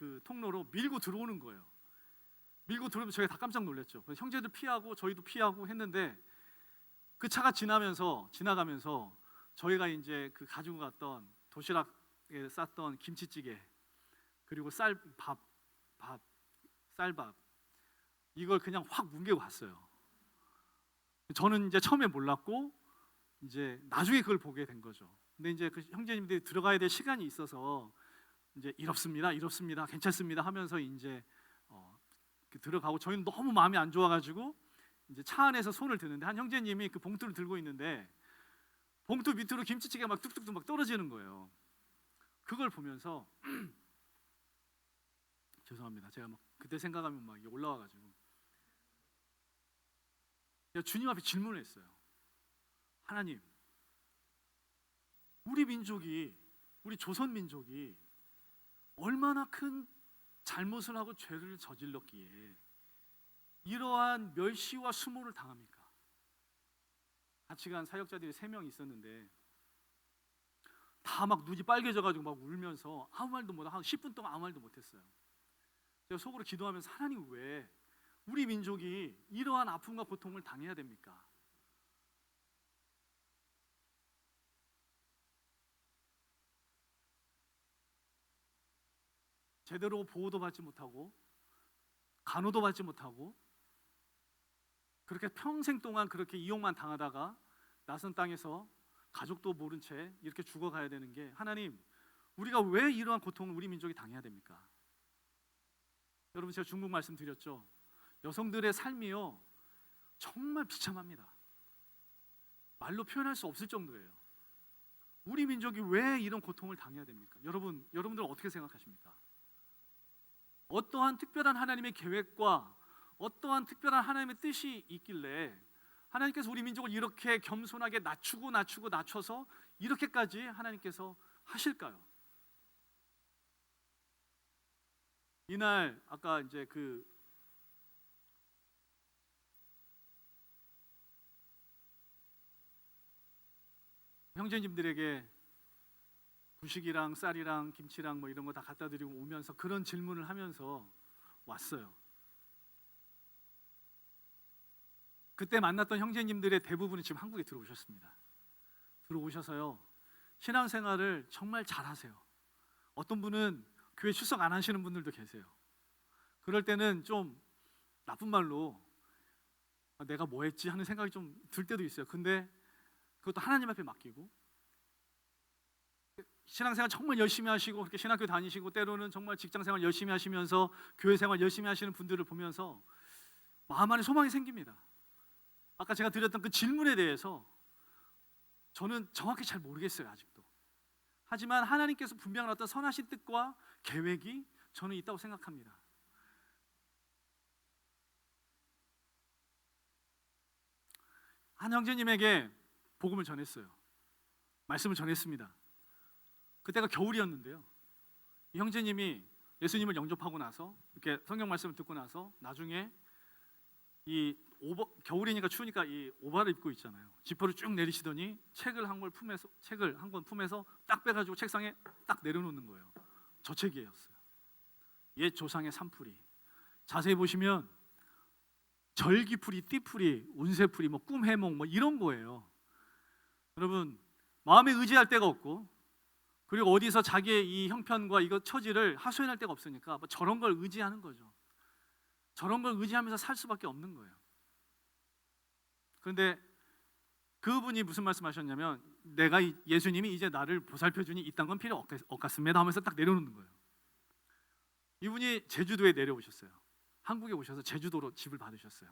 그 통로로 밀고 들어오는 거예요. 밀고 들어오면 저희가 다 깜짝 놀랐죠. 그래서 형제들 피하고 저희도 피하고 했는데 그 차가 지나가면서 저희가 이제 그 가지고 갔던 도시락에 쌌던 김치찌개 그리고 쌀밥 이걸 그냥 확 뭉개고 갔어요. 저는 이제 처음에 몰랐고 이제 나중에 그걸 보게 된 거죠. 근데 이제 그 형제님들이 들어가야 될 시간이 있어서 이제 이렇습니다, 괜찮습니다 하면서 이제 들어가고, 저희는 너무 마음이 안 좋아가지고 이제 차 안에서 손을 드는데 한 형제님이 그 봉투를 들고 있는데 봉투 밑으로 김치찌개가 막 뚝뚝뚝 막 떨어지는 거예요. 그걸 보면서 죄송합니다. 제가 막 그때 생각하면 막 올라와가지고 주님 앞에 질문을 했어요. 하나님, 우리 조선 민족이 얼마나 큰 잘못을 하고 죄를 저질렀기에 이러한 멸시와 수모를 당합니까? 같이 간 사역자들이 3명 있었는데 다 막 눈이 빨개져가지고 막 울면서 아무 말도 못하고 한 10분 동안 아무 말도 못했어요. 제가 속으로 기도하면서 하나님, 왜 우리 민족이 이러한 아픔과 고통을 당해야 됩니까? 제대로 보호도 받지 못하고 간호도 받지 못하고 그렇게 평생 동안 그렇게 이용만 당하다가 낯선 땅에서 가족도 모른 채 이렇게 죽어가야 되는 게, 하나님, 우리가 왜 이러한 고통을 우리 민족이 당해야 됩니까? 여러분, 제가 중국 말씀드렸죠. 여성들의 삶이요 정말 비참합니다. 말로 표현할 수 없을 정도예요. 우리 민족이 왜 이런 고통을 당해야 됩니까? 여러분들 어떻게 생각하십니까? 어떠한 특별한 하나님의 계획과 어떠한 특별한 하나님의 뜻이 있길래 하나님께서 우리 민족을 이렇게 겸손하게 낮춰서 이렇게까지 하나님께서 하실까요? 이날 아까 이제 그 형제님들에게 부식이랑 쌀이랑 김치랑 뭐 이런 거 다 갖다 드리고 오면서 그런 질문을 하면서 왔어요. 그때 만났던 형제님들의 대부분이 지금 한국에 들어오셨습니다. 들어오셔서요, 신앙생활을 정말 잘하세요. 어떤 분은 교회 출석 안 하시는 분들도 계세요. 그럴 때는 좀 나쁜 말로 내가 뭐 했지 하는 생각이 좀 들 때도 있어요. 근데 그것도 하나님 앞에 맡기고 신앙생활 정말 열심히 하시고 그렇게 신학교 다니시고 때로는 정말 직장생활 열심히 하시면서 교회생활 열심히 하시는 분들을 보면서 마음 안에 소망이 생깁니다. 아까 제가 드렸던 그 질문에 대해서 저는 정확히 잘 모르겠어요, 아직도. 하지만 하나님께서 분명한 어떤 선하신 뜻과 계획이 저는 있다고 생각합니다. 한 형제님에게 복음을 전했어요. 말씀을 전했습니다. 그때가 겨울이었는데요, 이 형제님이 예수님을 영접하고 나서 이렇게 성경 말씀을 듣고 나서 나중에 이 겨울이니까 추우니까 이 오바를 입고 있잖아요. 지퍼를 쭉 내리시더니 책을 한 권 품에서 딱 빼가지고 책상에 딱 내려놓는 거예요. 저 책이었어요. 옛 조상의 산풀이. 자세히 보시면 절기풀이, 띠풀이, 운세풀이, 뭐 꿈해몽 뭐 이런 거예요. 여러분, 마음에 의지할 데가 없고 그리고 어디서 자기의 이 형편과 이거 처지를 하소연할 데가 없으니까 뭐 저런 걸 의지하는 거죠. 저런 걸 의지하면서 살 수밖에 없는 거예요. 그런데 그분이 무슨 말씀하셨냐면 내가 예수님이 이제 나를 보살펴주니 이딴 건 필요 없겠습니다 하면서 딱 내려놓는 거예요. 이분이 제주도에 내려오셨어요. 한국에 오셔서 제주도로 집을 받으셨어요.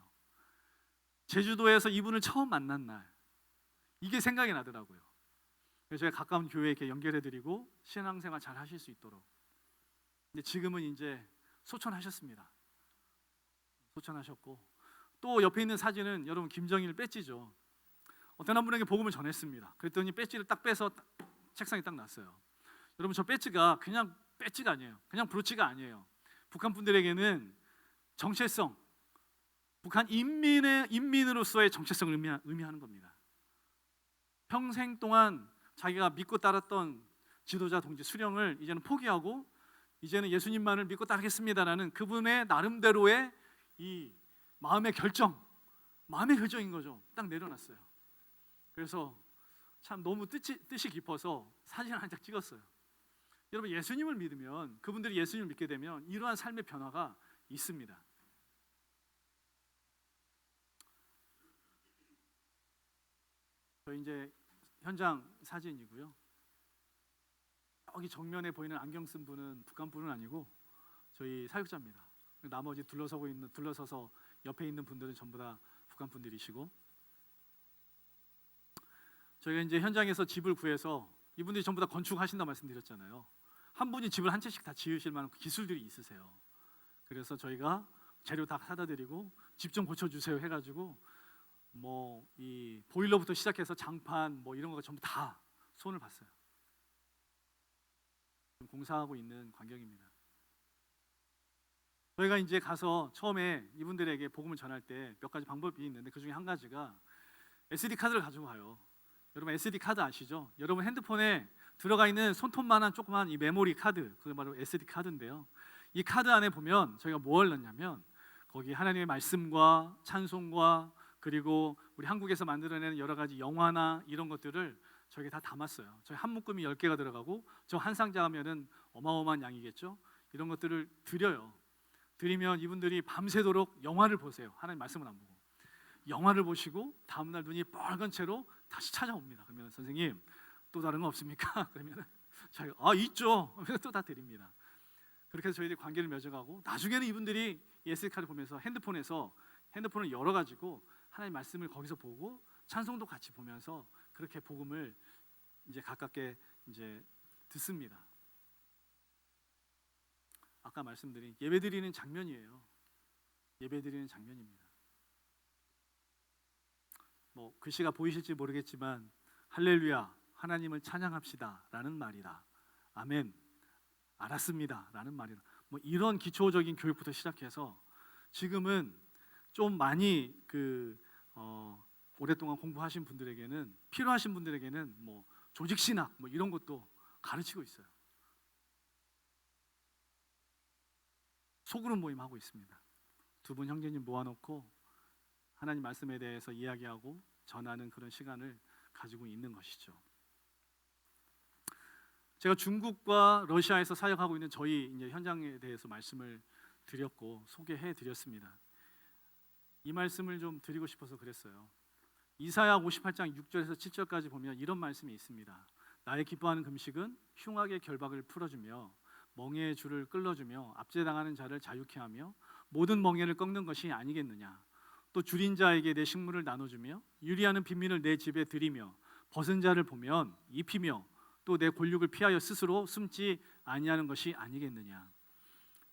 제주도에서 이분을 처음 만난 날 이게 생각이 나더라고요. 그래서 제가 가까운 교회에 이렇게 연결해드리고 신앙생활 잘 하실 수 있도록. 근데 지금은 이제 소천하셨습니다. 소천하셨고 또 옆에 있는 사진은 여러분 김정일 배지죠. 어떤 한 분에게 복음을 전했습니다. 그랬더니 배지를 딱 빼서 책상에 딱 놨어요. 여러분, 저 배지가 그냥 배지가 아니에요. 그냥 브로치가 아니에요. 북한 분들에게는 정체성, 북한 인민으로서의 정체성을 의미하는 겁니다. 평생 동안 자기가 믿고 따랐던 지도자 동지 수령을 이제는 포기하고 이제는 예수님만을 믿고 따르겠습니다라는 그분의 나름대로의 이 마음의 결정인 거죠. 딱 내려놨어요. 그래서 참 너무 뜻이 깊어서 사진을 한 장 찍었어요. 여러분, 예수님을 믿으면, 그분들이 예수님을 믿게 되면 이러한 삶의 변화가 있습니다. 저 이제 현장 사진이고요. 여기 정면에 보이는 안경 쓴 분은 북한 분은 아니고 저희 사역자입니다. 나머지 둘러서서 옆에 있는 분들은 전부 다 북한 분들이시고, 저희가 이제 현장에서 집을 구해서 이분들이 전부 다 건축하신다 말씀드렸잖아요. 한 분이 집을 한 채씩 다 지으실 만한 기술들이 있으세요. 그래서 저희가 재료 다 사다 드리고 집 좀 고쳐주세요 해가지고 뭐 이 보일러부터 시작해서 장판 뭐 이런 거 전부 다 손을 봤어요. 공사하고 있는 광경입니다. 저희가 이제 가서 처음에 이분들에게 복음을 전할 때 몇 가지 방법이 있는데 그 중에 한 가지가 SD 카드를 가지고 가요. 여러분 SD 카드 아시죠? 여러분 핸드폰에 들어가 있는 손톱만한 조그만 이 메모리 카드, 그게 바로 SD 카드인데요. 이 카드 안에 보면 저희가 뭘 넣냐면 거기 하나님의 말씀과 찬송과 그리고 우리 한국에서 만들어내는 여러 가지 영화나 이런 것들을 저희가 다 담았어요. 저희 한 묶음이 10개가 들어가고 저 한 상자 하면은 어마어마한 양이겠죠. 이런 것들을 드려요. 드리면 이분들이 밤새도록 영화를 보세요. 하나님 말씀을 안 보고 영화를 보시고 다음날 눈이 빨간 채로 다시 찾아옵니다. 그러면 선생님 또 다른 거 없습니까? 그러면 자기가 있죠. 또 다 드립니다. 그렇게 해서 저희들이 관계를 맺어가고 나중에는 이분들이 SD카드 보면서 핸드폰을 열어가지고 하나님 말씀을 거기서 보고 찬송도 같이 보면서 그렇게 복음을 이제 가깝게 이제 듣습니다. 아까 말씀드린 예배드리는 장면이에요. 예배드리는 장면입니다. 뭐 글씨가 보이실지 모르겠지만 할렐루야 하나님을 찬양합시다라는 말이다. 아멘 알았습니다라는 말이다. 뭐 이런 기초적인 교육부터 시작해서 지금은 좀 많이 오랫동안 공부하신 분들에게는 필요하신 분들에게는 뭐 조직 신학 뭐 이런 것도 가르치고 있어요. 소그룹 모임 하고 있습니다. 두 분 형제님 모아놓고 하나님 말씀에 대해서 이야기하고 전하는 그런 시간을 가지고 있는 것이죠. 제가 중국과 러시아에서 사역하고 있는 저희 이제 현장에 대해서 말씀을 드렸고 소개해 드렸습니다. 이 말씀을 좀 드리고 싶어서 그랬어요. 이사야 58장 6절에서 7절까지 보면 이런 말씀이 있습니다. 나의 기뻐하는 금식은 흉악의 결박을 풀어주며 멍에의 줄을 끌어주며 압제당하는 자를 자유케 하며 모든 멍에를 꺾는 것이 아니겠느냐. 또 줄인 자에게 내 식물을 나눠주며 유리하는 빈민을 내 집에 들이며 벗은 자를 보면 입히며 또 내 골육을 피하여 스스로 숨지 아니하는 것이 아니겠느냐.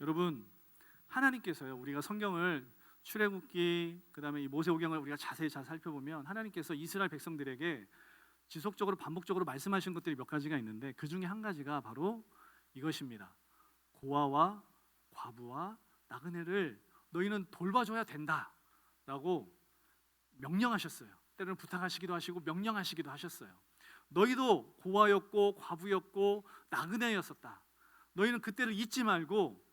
여러분, 하나님께서요, 우리가 성경을 출애굽기 그다음에 이 모세오경을 우리가 자세히 잘 살펴보면 하나님께서 이스라엘 백성들에게 지속적으로 반복적으로 말씀하신 것들이 몇 가지가 있는데 그 중에 한 가지가 바로 이것입니다. 고아와 과부와 나그네를 너희는 돌봐줘야 된다라고 명령하셨어요. 때로는 부탁하시기도 하시고 명령하시기도 하셨어요. 너희도 고아였고 과부였고 나그네였었다. 너희는 그때를 잊지 말고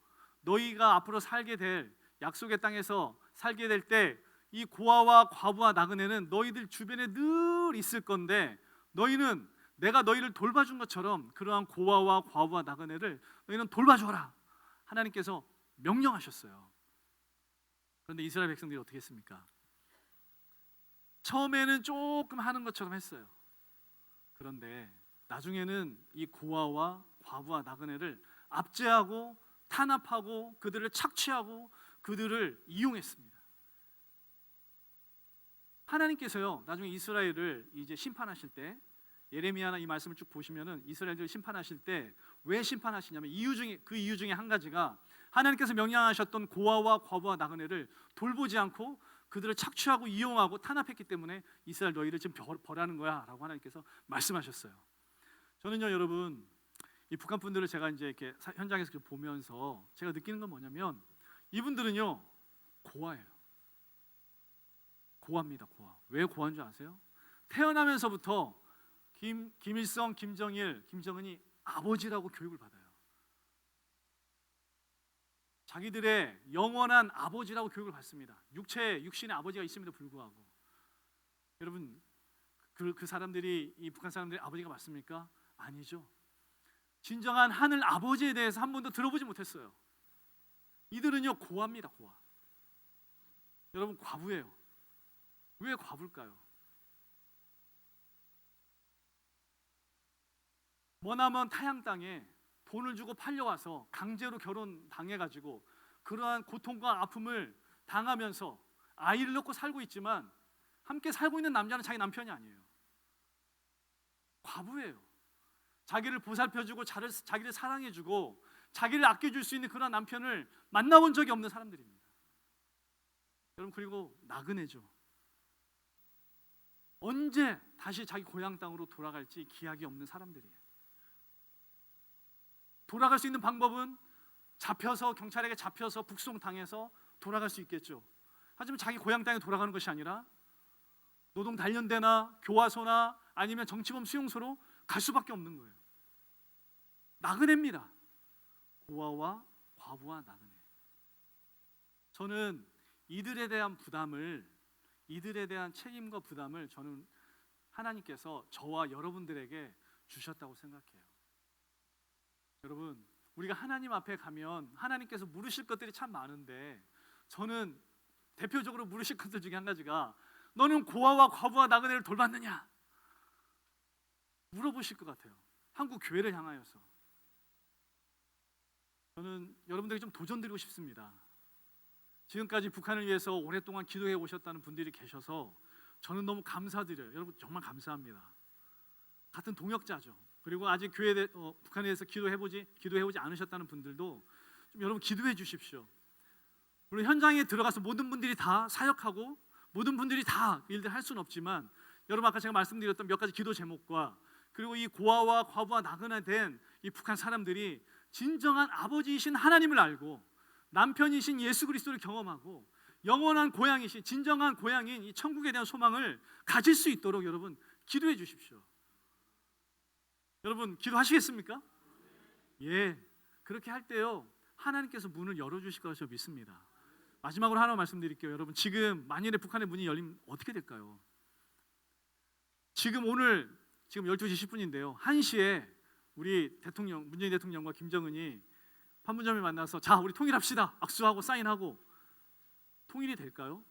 너희가 앞으로 살게 될 약속의 땅에서 살게 될 때 이 고아와 과부와 나그네는 너희들 주변에 늘 있을 건데 너희는 내가 너희를 돌봐준 것처럼 그러한 고아와 과부와 나그네를 너희는 돌봐줘라. 하나님께서 명령하셨어요. 그런데 이스라엘 백성들이 어떻게 했습니까? 처음에는 조금 하는 것처럼 했어요. 그런데 나중에는 이 고아와 과부와 나그네를 압제하고 탄압하고 그들을 착취하고 그들을 이용했습니다. 하나님께서요, 나중에 이스라엘을 이제 심판하실 때 예레미야나 이 말씀을 쭉 보시면은 이스라엘을 심판하실 때 왜 심판하시냐면 그 이유 중에 한 가지가 하나님께서 명령하셨던 고아와 과부와 나그네를 돌보지 않고 그들을 착취하고 이용하고 탄압했기 때문에 이스라엘 너희를 지금 벌하는 거야라고 하나님께서 말씀하셨어요. 저는요, 여러분, 이 북한 분들을 제가 이제 이렇게 현장에서 보면서 제가 느끼는 건 뭐냐면 이분들은요 고아예요. 고아입니다. 고아. 왜 고아인 줄 아세요? 태어나면서부터 김일성, 김정일, 김정은이 아버지라고 교육을 받아요. 자기들의 영원한 아버지라고 교육을 받습니다. 육신의 아버지가 있음에도 불구하고. 여러분, 그 사람들이 이 북한 사람들의 아버지가 맞습니까? 아니죠. 진정한 하늘 아버지에 대해서 한 번도 들어보지 못했어요. 이들은요 고아입니다. 고아. 여러분, 과부예요. 왜 과부일까요? 머나먼 타양 땅에 돈을 주고 팔려와서 강제로 결혼 당해가지고 그러한 고통과 아픔을 당하면서 아이를 낳고 살고 있지만 함께 살고 있는 남자는 자기 남편이 아니에요. 과부예요. 자기를 보살펴주고 자기를 사랑해주고 자기를 아껴줄 수 있는 그런 남편을 만나본 적이 없는 사람들입니다. 여러분, 그리고 나그네죠. 언제 다시 자기 고향 땅으로 돌아갈지 기약이 없는 사람들이에요. 돌아갈 수 있는 방법은 경찰에게 잡혀서 북송당해서 돌아갈 수 있겠죠. 하지만 자기 고향 땅에 돌아가는 것이 아니라 노동 단련대나 교화소나 아니면 정치범 수용소로 갈 수밖에 없는 거예요. 나그네입니다. 고아와 과부와 나그네. 저는 이들에 대한 책임과 부담을 저는 하나님께서 저와 여러분들에게 주셨다고 생각해요. 여러분, 우리가 하나님 앞에 가면 하나님께서 물으실 것들이 참 많은데 저는 대표적으로 물으실 것들 중에 한 가지가 너는 고아와 과부와 나그네를 돌봤느냐? 물어보실 것 같아요. 한국 교회를 향하여서. 저는 여러분들에게 좀 도전드리고 싶습니다. 지금까지 북한을 위해서 오랫동안 기도해 오셨다는 분들이 계셔서 저는 너무 감사드려요. 여러분, 정말 감사합니다. 같은 동역자죠. 그리고 아직 북한에 대해서 기도해보지 않으셨다는 분들도 좀 여러분 기도해 주십시오. 물론 현장에 들어가서 모든 분들이 다 사역하고 모든 분들이 다 일들 할 수는 없지만 여러분, 아까 제가 말씀드렸던 몇 가지 기도 제목과 그리고 이 고아와 과부와 나그네 된 이 북한 사람들이 진정한 아버지이신 하나님을 알고 남편이신 예수 그리스도를 경험하고 영원한 고향이신 진정한 고향인 이 천국에 대한 소망을 가질 수 있도록 여러분 기도해 주십시오. 여러분 기도하시겠습니까? 예, 그렇게 할 때요 하나님께서 문을 열어주실 것을 저 믿습니다. 마지막으로 하나 말씀드릴게요. 여러분 지금 만일에 북한의 문이 열리면 어떻게 될까요? 지금 12시 10분인데요 1시에 우리 대통령 문재인 대통령과 김정은이 판문점에 만나서 자 우리 통일합시다 악수하고 사인하고 통일이 될까요?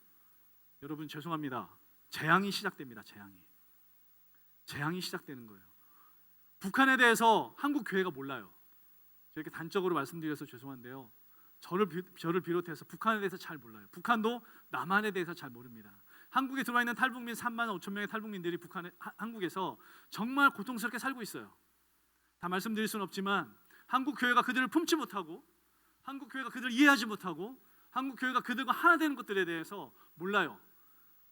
여러분 죄송합니다. 재앙이 시작됩니다. 재앙이 시작되는 거예요. 북한에 대해서 한국 교회가 몰라요. 이렇게 단적으로 말씀드려서 죄송한데요. 저를 비롯해서 북한에 대해서 잘 몰라요. 북한도 남한에 대해서 잘 모릅니다. 한국에 들어와 있는 탈북민 3만 5천 명의 탈북민들이 한국에서 정말 고통스럽게 살고 있어요. 다 말씀드릴 수는 없지만 한국 교회가 그들을 품지 못하고 한국 교회가 그들을 이해하지 못하고 한국 교회가 그들과 하나 되는 것들에 대해서 몰라요.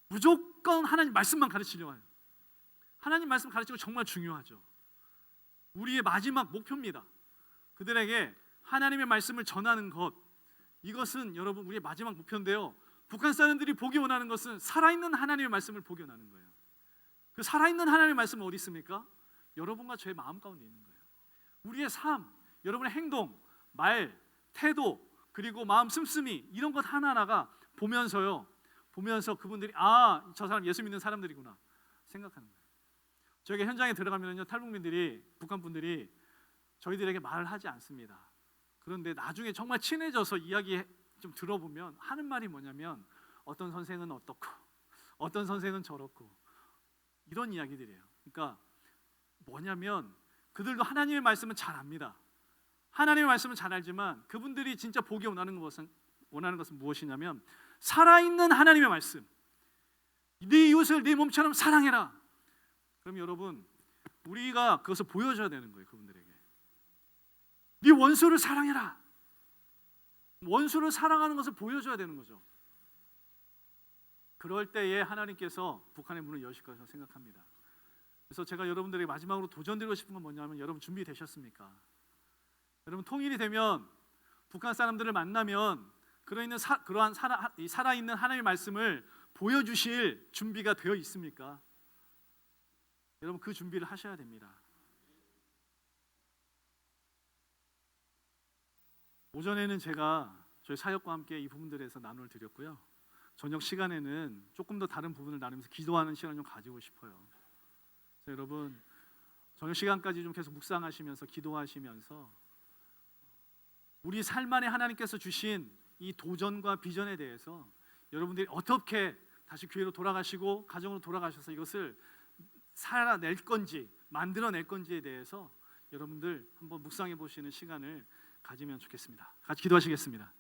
무조건 하나님 말씀만 가르치려고 해요. 하나님 말씀 가르치고 정말 중요하죠. 우리의 마지막 목표입니다. 그들에게 하나님의 말씀을 전하는 것, 이것은 여러분 우리의 마지막 목표인데요. 북한 사람들이 보기 원하는 것은 살아있는 하나님의 말씀을 보기 원하는 거예요. 그 살아있는 하나님의 말씀은 어디 있습니까? 여러분과 저의 마음 가운데 있는 거예요. 우리의 삶, 여러분의 행동, 말, 태도, 그리고 마음 씀씀이 이런 것 하나하나가 보면서 그분들이 저 사람 예수 믿는 사람들이구나 생각하는 거예요. 저희가 현장에 들어가면요 탈북민들이 북한 분들이 저희들에게 말을 하지 않습니다. 그런데 나중에 정말 친해져서 이야기 좀 들어보면 하는 말이 뭐냐면 어떤 선생은 어떻고 어떤 선생은 저렇고 이런 이야기들이에요. 그러니까 뭐냐면 그들도 하나님의 말씀은 잘 압니다. 하나님의 말씀은 잘 알지만 그분들이 진짜 보기 원하는 것은 무엇이냐면 살아있는 하나님의 말씀. 네 이웃을 네 몸처럼 사랑해라. 그럼 여러분 우리가 그것을 보여줘야 되는 거예요. 그분들에게 네 원수를 사랑해라. 원수를 사랑하는 것을 보여줘야 되는 거죠. 그럴 때에 하나님께서 북한의 문을 여실 것이라고 생각합니다. 그래서 제가 여러분들에게 마지막으로 도전드리고 싶은 건 뭐냐면 여러분 준비되셨습니까? 여러분 통일이 되면 북한 사람들을 만나면 그러한 살아있는 하나님의 말씀을 보여주실 준비가 되어 있습니까? 여러분 그 준비를 하셔야 됩니다. 오전에는 제가 저희 사역과 함께 이 부분들에서 나눔을 드렸고요. 저녁 시간에는 조금 더 다른 부분을 나누면서 기도하는 시간을 좀 가지고 싶어요. 그래서 여러분 저녁 시간까지 좀 계속 묵상하시면서 기도하시면서 우리 삶 안에 하나님께서 주신 이 도전과 비전에 대해서 여러분들이 어떻게 다시 교회로 돌아가시고 가정으로 돌아가셔서 이것을 살아낼 건지 만들어낼 건지에 대해서 여러분들 한번 묵상해 보시는 시간을 가지면 좋겠습니다. 같이 기도하시겠습니다.